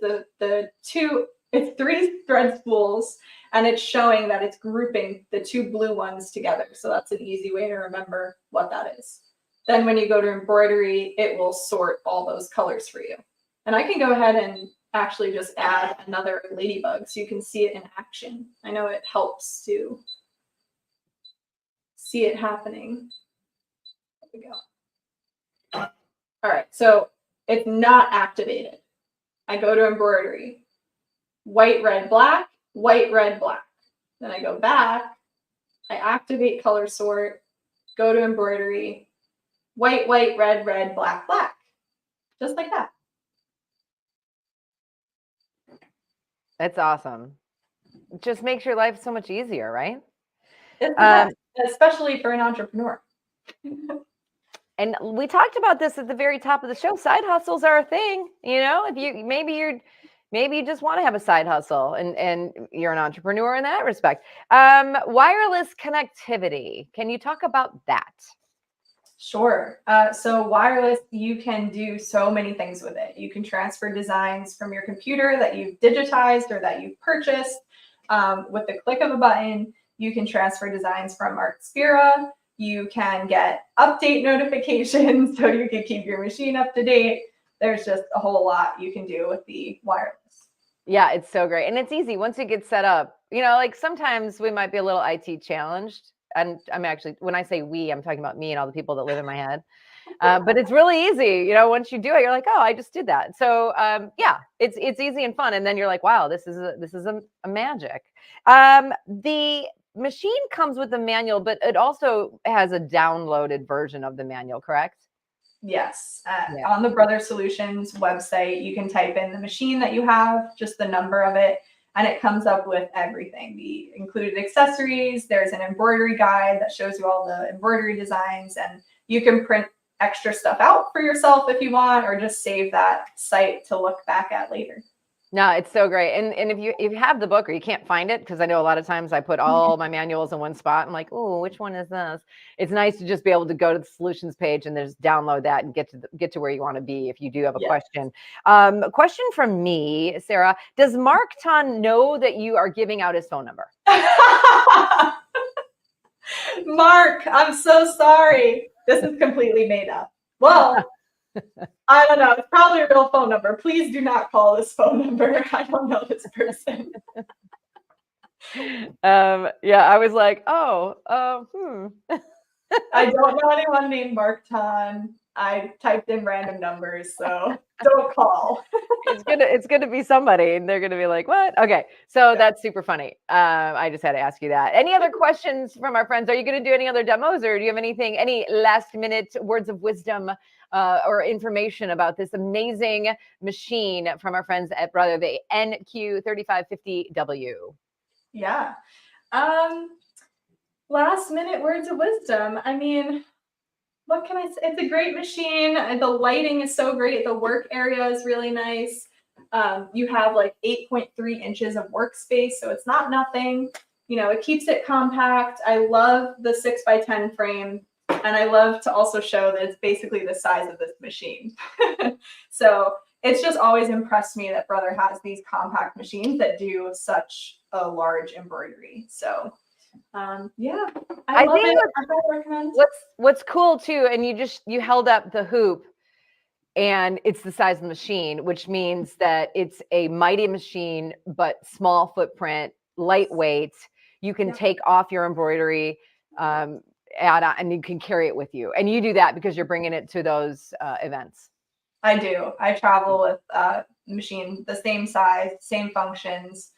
it's 3 thread spools, and it's showing that it's grouping the 2 blue ones together. So that's an easy way to remember what that is. Then when you go to embroidery, it will sort all those colors for you. And I can go ahead and actually just add another ladybug so you can see it in action. I know it helps to see it happening. There we go. All right, so it's not activated. I go to embroidery, white, red, black, white, red, black. Then I go back, I activate color sort, go to embroidery, white, white, red, red, black, black. Just like that. That's awesome. It just makes your life so much easier, right? It's the best, especially for an entrepreneur. And we talked about this at the very top of the show. Side hustles are a thing. You know, if you maybe you just want to have a side hustle and you're an entrepreneur in that respect. Wireless connectivity. Can you talk about that? Sure. So wireless, you can do so many things with it. You can transfer designs from your computer that you've digitized or that you've purchased with the click of a button. You can transfer designs from Artspira. You can get update notifications so you can keep your machine up to date. There's just a whole lot you can do with the wireless. Yeah, it's so great. And it's easy once you get set up. You know, like sometimes we might be a little IT challenged. And I'm actually, when I say we, I'm talking about me and all the people that live in my head. But it's really easy. You know, once you do it, you're like, oh, I just did that. So yeah, it's easy and fun. And then you're like, wow, this is a magic. The machine comes with a manual, but it also has a downloaded version of the manual, correct? Yes. On the Brother Solutions website, you can type in the machine that you have, just the number of it, and it comes up with everything. The included accessories, there's an embroidery guide that shows you all the embroidery designs, and you can print extra stuff out for yourself if you want, or just save that site to look back at later. No, it's so great. And if you have the book or you can't find it, because I know a lot of times I put all my manuals in one spot. I'm like, oh, which one is this? It's nice to just be able to go to the solutions page and just download that and get to where you want to be if you do have a question. A question from me, Sarah. Does Mark Ton know that you are giving out his phone number? Mark, I'm so sorry. This is completely made up. Well, I don't know. It's probably a real phone number. Please do not call this phone number. I don't know this person. Yeah, I was like, I don't know anyone named Mark Ton. I typed in random numbers, so don't call. It's gonna be somebody, and they're gonna be like, "What?" Okay, so that's super funny. I just had to ask you that. Any other questions from our friends? Are you gonna do any other demos, or do you have anything, any last minute words of wisdom or information about this amazing machine from our friends at Brother the NQ3550W? Yeah. Last minute words of wisdom. I mean, what can I say? It's a great machine. The lighting is so great. The work area is really nice. You have like 8.3 inches of workspace, so it's not nothing. You know, it keeps it compact. I love the 6x10 frame, and I love to also show that it's basically the size of this machine. So it's just always impressed me that Brother has these compact machines that do such a large embroidery. So yeah, I love think it. I highly recommend. what's cool too, and you held up the hoop, and it's the size of the machine, which means that it's a mighty machine, but small footprint, lightweight. You can take off your embroidery, add on, and you can carry it with you. And you do that because you're bringing it to those events. I do. I travel with machine the same size, same functions.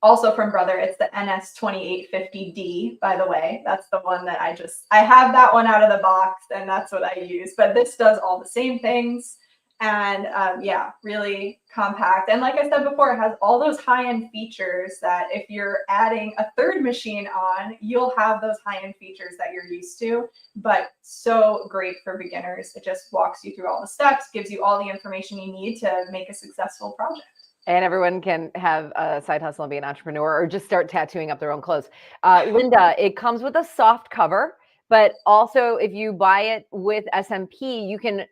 Also from Brother, it's the NS2850D, by the way. That's the one that I have that one out of the box, and that's what I use. But this does all the same things. And yeah, really compact. And like I said before, it has all those high-end features that if you're adding a third machine on, you'll have those high-end features that you're used to. But so great for beginners. It just walks you through all the steps, gives you all the information you need to make a successful project. And everyone can have a side hustle and be an entrepreneur, or just start tattooing up their own clothes. Linda, it comes with a soft cover, but also if you buy it with SMP, you can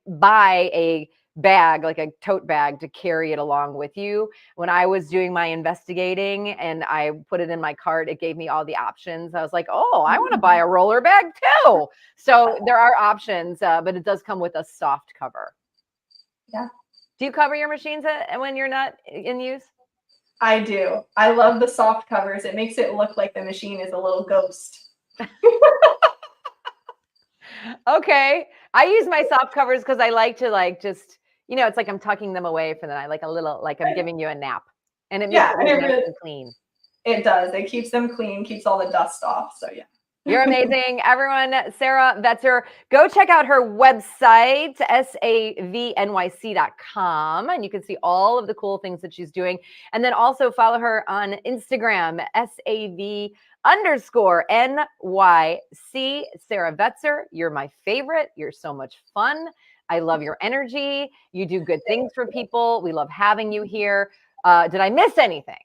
buy a bag, like a tote bag, to carry it along with you. When I was doing my investigating and I put it in my cart, it gave me all the options. I was like, oh, I want to buy a roller bag too. So there are options, but it does come with a soft cover. Yeah. Do you cover your machines when you're not in use? I do. I love the soft covers. It makes it look like the machine is a little ghost. Okay. I use my soft covers because I like to just, it's like I'm tucking them away for the night, like a little, like I'm giving you a nap. And it makes it look nice and clean. It does. It keeps them clean, keeps all the dust off. So yeah. You're amazing, everyone. Sarah Vetzer, go check out her website, SAVNYC.com, and you can see all of the cool things that she's doing. And then also follow her on Instagram, SAV_NYC. Sarah Vetzer, you're my favorite. You're so much fun. I love your energy. You do good things for people. We love having you here. Did I miss anything?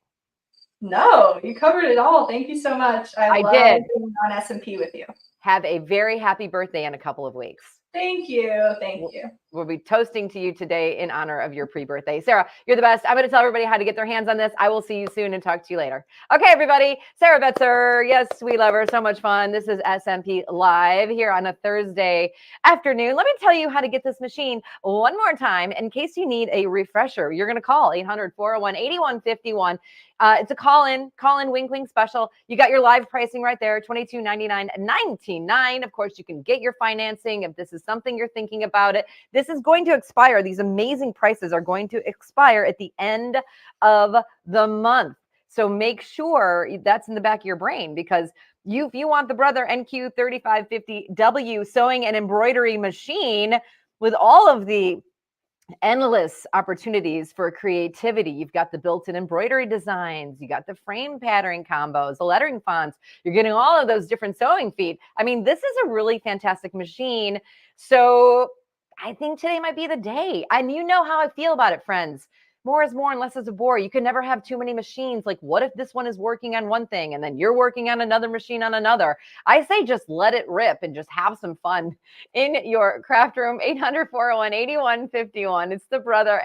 No, you covered it all. Thank you so much. I love being on SMP with you. Have a very happy birthday in a couple of weeks. Thank you. Thank you. We'll be toasting to you today in honor of your pre-birthday. Sarah, you're the best. I'm going to tell everybody how to get their hands on this. I will see you soon and talk to you later. Okay, everybody. Sarah Vetzer. Yes, we love her. So much fun. This is SMP Live here on a Thursday afternoon. Let me tell you how to get this machine one more time in case you need a refresher. You're going to call 800-401-8151. It's a call-in wink wink special. You got your live pricing right there, $22.99.99. Of course, you can get your financing if this is something you're thinking about it. This is going to expire. These amazing prices are going to expire at the end of the month. So make sure that's in the back of your brain, because if you want the Brother NQ3550W sewing and embroidery machine with all of the endless opportunities for creativity. You've got the built-in embroidery designs. You got the frame pattern combos, the lettering fonts. You're getting all of those different sewing feet. I mean, this is a really fantastic machine. So I think today might be the day. And you know how I feel about it, friends. More is more and less is a bore. You can never have too many machines. Like, what if this one is working on one thing and then you're working on another machine on another? I say just let it rip and just have some fun in your craft room. 800-401-8151. It's the Brother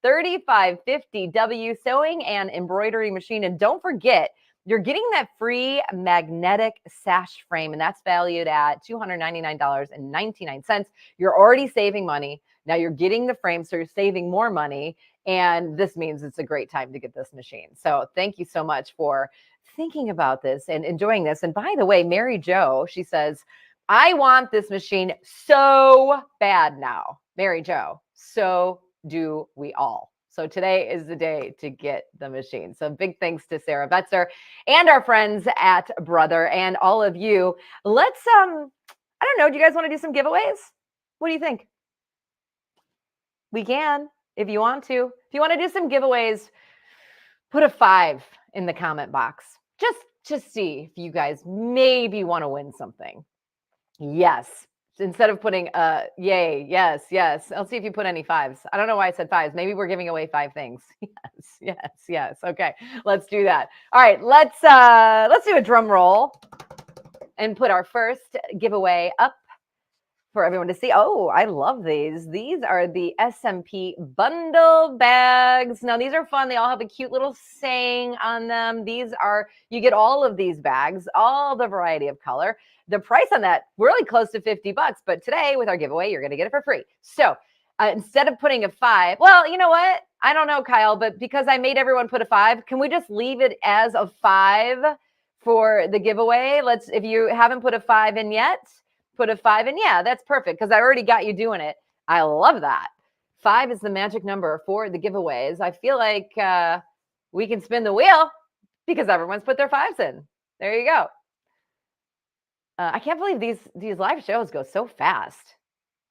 NQ3550W sewing and embroidery machine. And don't forget, you're getting that free magnetic sash frame, and that's valued at $299.99. You're already saving money. Now you're getting the frame, so you're saving more money. And this means it's a great time to get this machine. So thank you so much for thinking about this and enjoying this. And by the way, Mary Jo, she says, I want this machine so bad now. Mary Jo, so do we all. So today is the day to get the machine. So big thanks to Sarah Vetzer and our friends at Brother and all of you. Let's, I don't know, do you guys want to do some giveaways? What do you think? We can, if you want to. If you want to do some giveaways, put a 5 in the comment box. Just see if you guys maybe want to win something. Yes. Instead of putting yay, yes, yes. I'll see if you put any 5s. I don't know why I said 5s. Maybe we're giving away 5 things. Yes, yes, yes. Okay, let's do that. All right, let's do a drum roll and put our first giveaway up for everyone to see. Oh, I love these. These are the SMP bundle bags. Now, these are fun. They all have a cute little saying on them. These are, you get all of these bags, all the variety of color. The price on that, really close to $50, but today with our giveaway, you're going to get it for free. So instead of putting a 5, well, you know what? I don't know, Kyle, but because I made everyone put a 5, can we just leave it as a 5 for the giveaway? If you haven't put a 5 in yet, put a 5 in. Yeah, that's perfect because I already got you doing it. I love that. 5 is the magic number for the giveaways. I feel like we can spin the wheel because everyone's put their 5s in. There you go. I can't believe these live shows go so fast.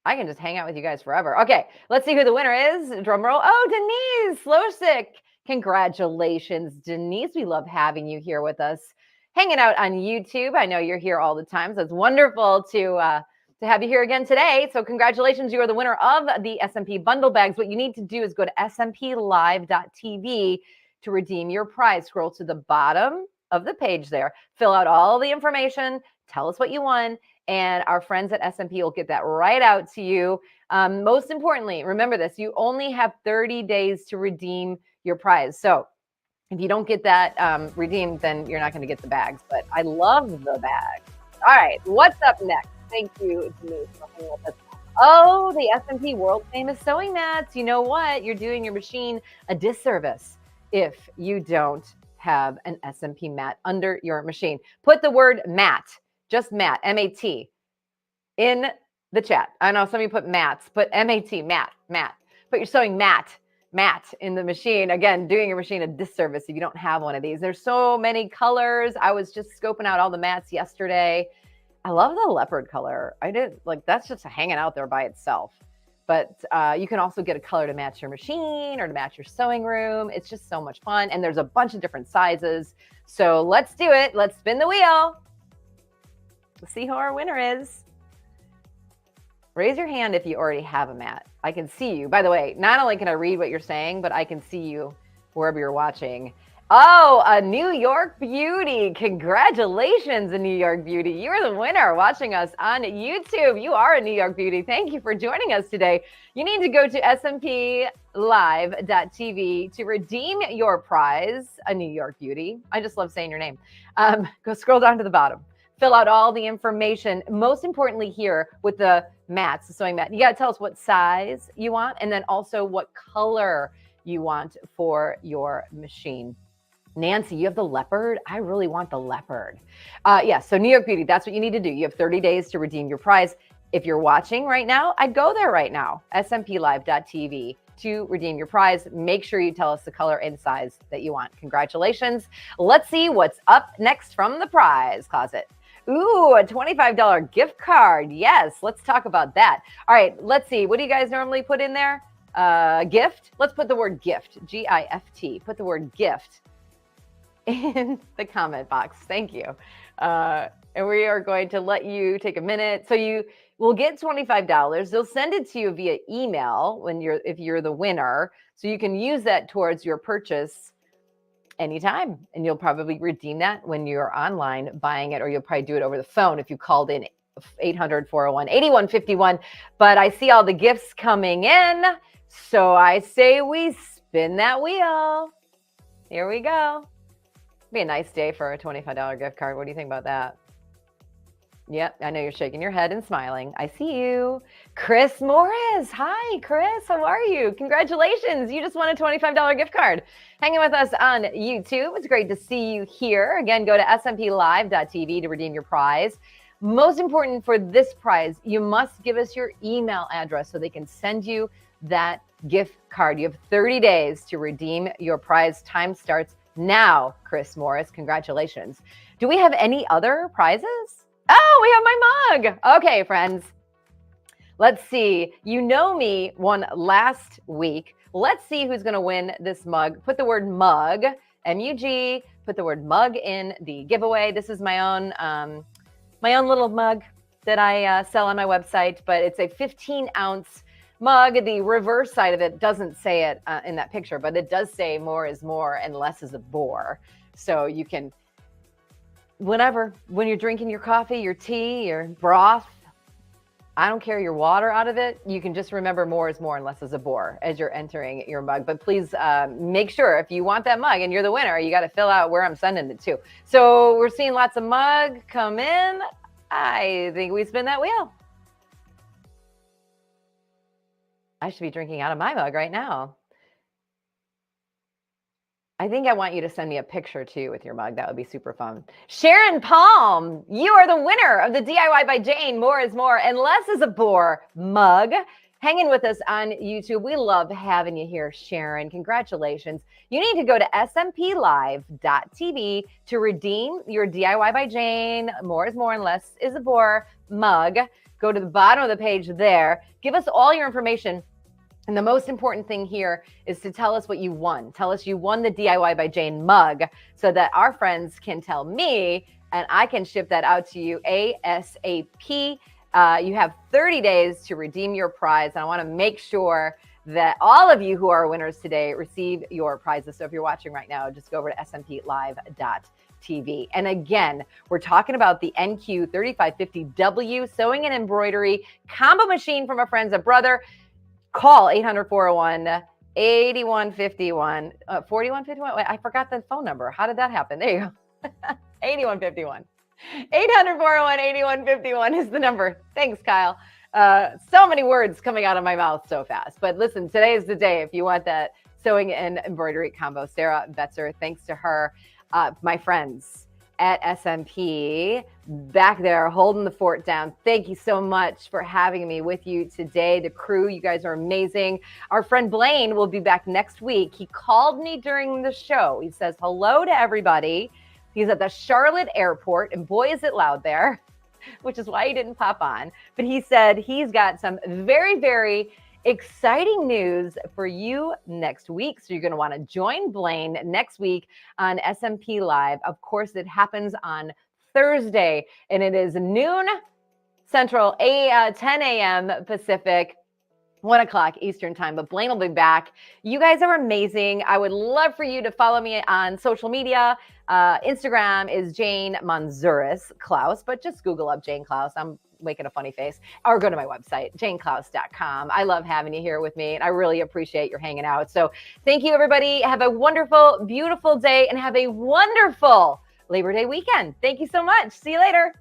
I can just hang out with you guys forever. Okay, let's see who the winner is. Drum roll. Oh, Denise Losick. Congratulations, Denise. We love having you here with us, hanging out on YouTube. I know you're here all the time, so it's wonderful to have you here again today. So congratulations, you are the winner of the SMP bundle bags. What you need to do is go to smplive.tv to redeem your prize. Scroll to the bottom of the page there, fill out all the information, tell us what you won, and our friends at SMP will get that right out to you. Most importantly, remember this, you only have 30 days to redeem your prize. So if you don't get that redeemed, then you're not going to get the bags, but I love the bags. All right, what's up next? Thank you, Denise, for hanging with us. Oh, the SMP world famous sewing mats. You know what? You're doing your machine a disservice if you don't have an SMP mat under your machine. Put the word mat, just mat, M-A-T, in the chat. I know some of you put mats, but M-A-T, mat. Put your sewing mat in the machine. Again, doing your machine a disservice if you don't have one of these. There's so many colors. I was just scoping out all the mats yesterday. I love the leopard color. That's just hanging out there by itself. But you can also get a color to match your machine or to match your sewing room. It's just so much fun. And there's a bunch of different sizes. So let's do it. Let's spin the wheel. Let's see who our winner is. Raise your hand if you already have a mat. I can see you. By the way, not only can I read what you're saying, but I can see you wherever you're watching. Oh, a New York beauty. Congratulations, a New York beauty. You're the winner watching us on YouTube. You are a New York beauty. Thank you for joining us today. You need to go to smplive.tv to redeem your prize, a New York beauty. I just love saying your name. Go scroll down to the bottom. Fill out all the information. Most importantly here with the mats, the sewing mat, you got to tell us what size you want and then also what color you want for your machine. Nancy, you have the leopard? I really want the leopard. So New York Beauty, that's what you need to do. You have 30 days to redeem your prize. If you're watching right now, I'd go there right now, smplive.tv to redeem your prize. Make sure you tell us the color and size that you want. Congratulations. Let's see what's up next from the prize closet. Ooh, a $25 gift card. Yes, let's talk about that. All right, let's see. What do you guys normally put in there? Gift? Let's put the word gift, G-I-F-T. Put the word gift in the comment box. Thank you. And we are going to let you take a minute. So you will get $25. They'll send it to you via email if you're the winner. So you can use that towards your purchase anytime. And you'll probably redeem that when you're online buying it, or you'll probably do it over the phone if you called in 800-401-8151. But I see all the gifts coming in. So I say we spin that wheel. Here we go. Be a nice day for a $25 gift card. What do you think about that? Yep, I know you're shaking your head and smiling. I see you. Chris Morris. Hi, Chris. How are you? Congratulations. You just won a $25 gift card. Hanging with us on YouTube. It's great to see you here. Again, go to smplive.tv to redeem your prize. Most important for this prize, you must give us your email address so they can send you that gift card. You have 30 days to redeem your prize. Time starts now, Chris Morris. Congratulations. Do we have any other prizes? Oh, we have my mug. Okay, friends. Let's see. You know me won last week. Let's see who's going to win this mug. Put the word mug, M-U-G, put the word mug in the giveaway. This is my own little mug that I sell on my website, but it's a 15-ounce mug. The reverse side of it doesn't say it in that picture, but it does say more is more and less is a bore. So you can, whenever, when you're drinking your coffee, your tea, your broth, I don't care, your water out of it, you can just remember more is more and less is a bore as you're entering your mug. But please make sure if you want that mug and you're the winner, you got to fill out where I'm sending it to. So we're seeing lots of mug come in. I think we spin that wheel. I should be drinking out of my mug right now. I think I want you to send me a picture too with your mug. That would be super fun. Sharon Palm, you are the winner of the DIY by Jane More is More and Less is a Bore mug. Hanging with us on YouTube. We love having you here, Sharon. Congratulations. You need to go to smplive.tv to redeem your DIY by Jane More is More and Less is a Bore mug. Go to the bottom of the page there. Give us all your information. And the most important thing here is to tell us what you won. Tell us you won the DIY by Jane mug so that our friends can tell me and I can ship that out to you ASAP. You have 30 days to redeem your prize. And I want to make sure that all of you who are winners today receive your prizes. So if you're watching right now, just go over to smplive.tv. And again, we're talking about the NQ3550W sewing and embroidery combo machine from our friends at Brother. Call 800-401-8151, 4151. Wait, I forgot the phone number. How did that happen? There you go. 8151. 800-401-8151 is the number. Thanks, Kyle. So many words coming out of my mouth so fast. But listen, today is the day if you want that sewing and embroidery combo. Sarah Vetzer, thanks to her, my friends at SMP back there holding the fort down. Thank you so much for having me with you today. The crew, you guys are amazing. Our friend Blaine will be back next week. He called me during the show. He says hello to everybody. He's at the Charlotte airport, and boy, is it loud there, which is why he didn't pop on. But he said he's got some very, very exciting news for you next week. So you're going to want to join Blaine next week on SMP Live. Of course, it happens on Thursday, and it is noon Central, 10 a.m. Pacific, 1 o'clock Eastern time. But Blaine will be back. You guys are amazing. I would love for you to follow me on social media. Instagram is Jane Manzuris Klaus, but just Google up Jane Klaus. I'm making a funny face, or go to my website, janeklaus.com. I love having you here with me, and I really appreciate your hanging out. So thank you, everybody. Have a wonderful, beautiful day, and have a wonderful Labor Day weekend. Thank you so much. See you later.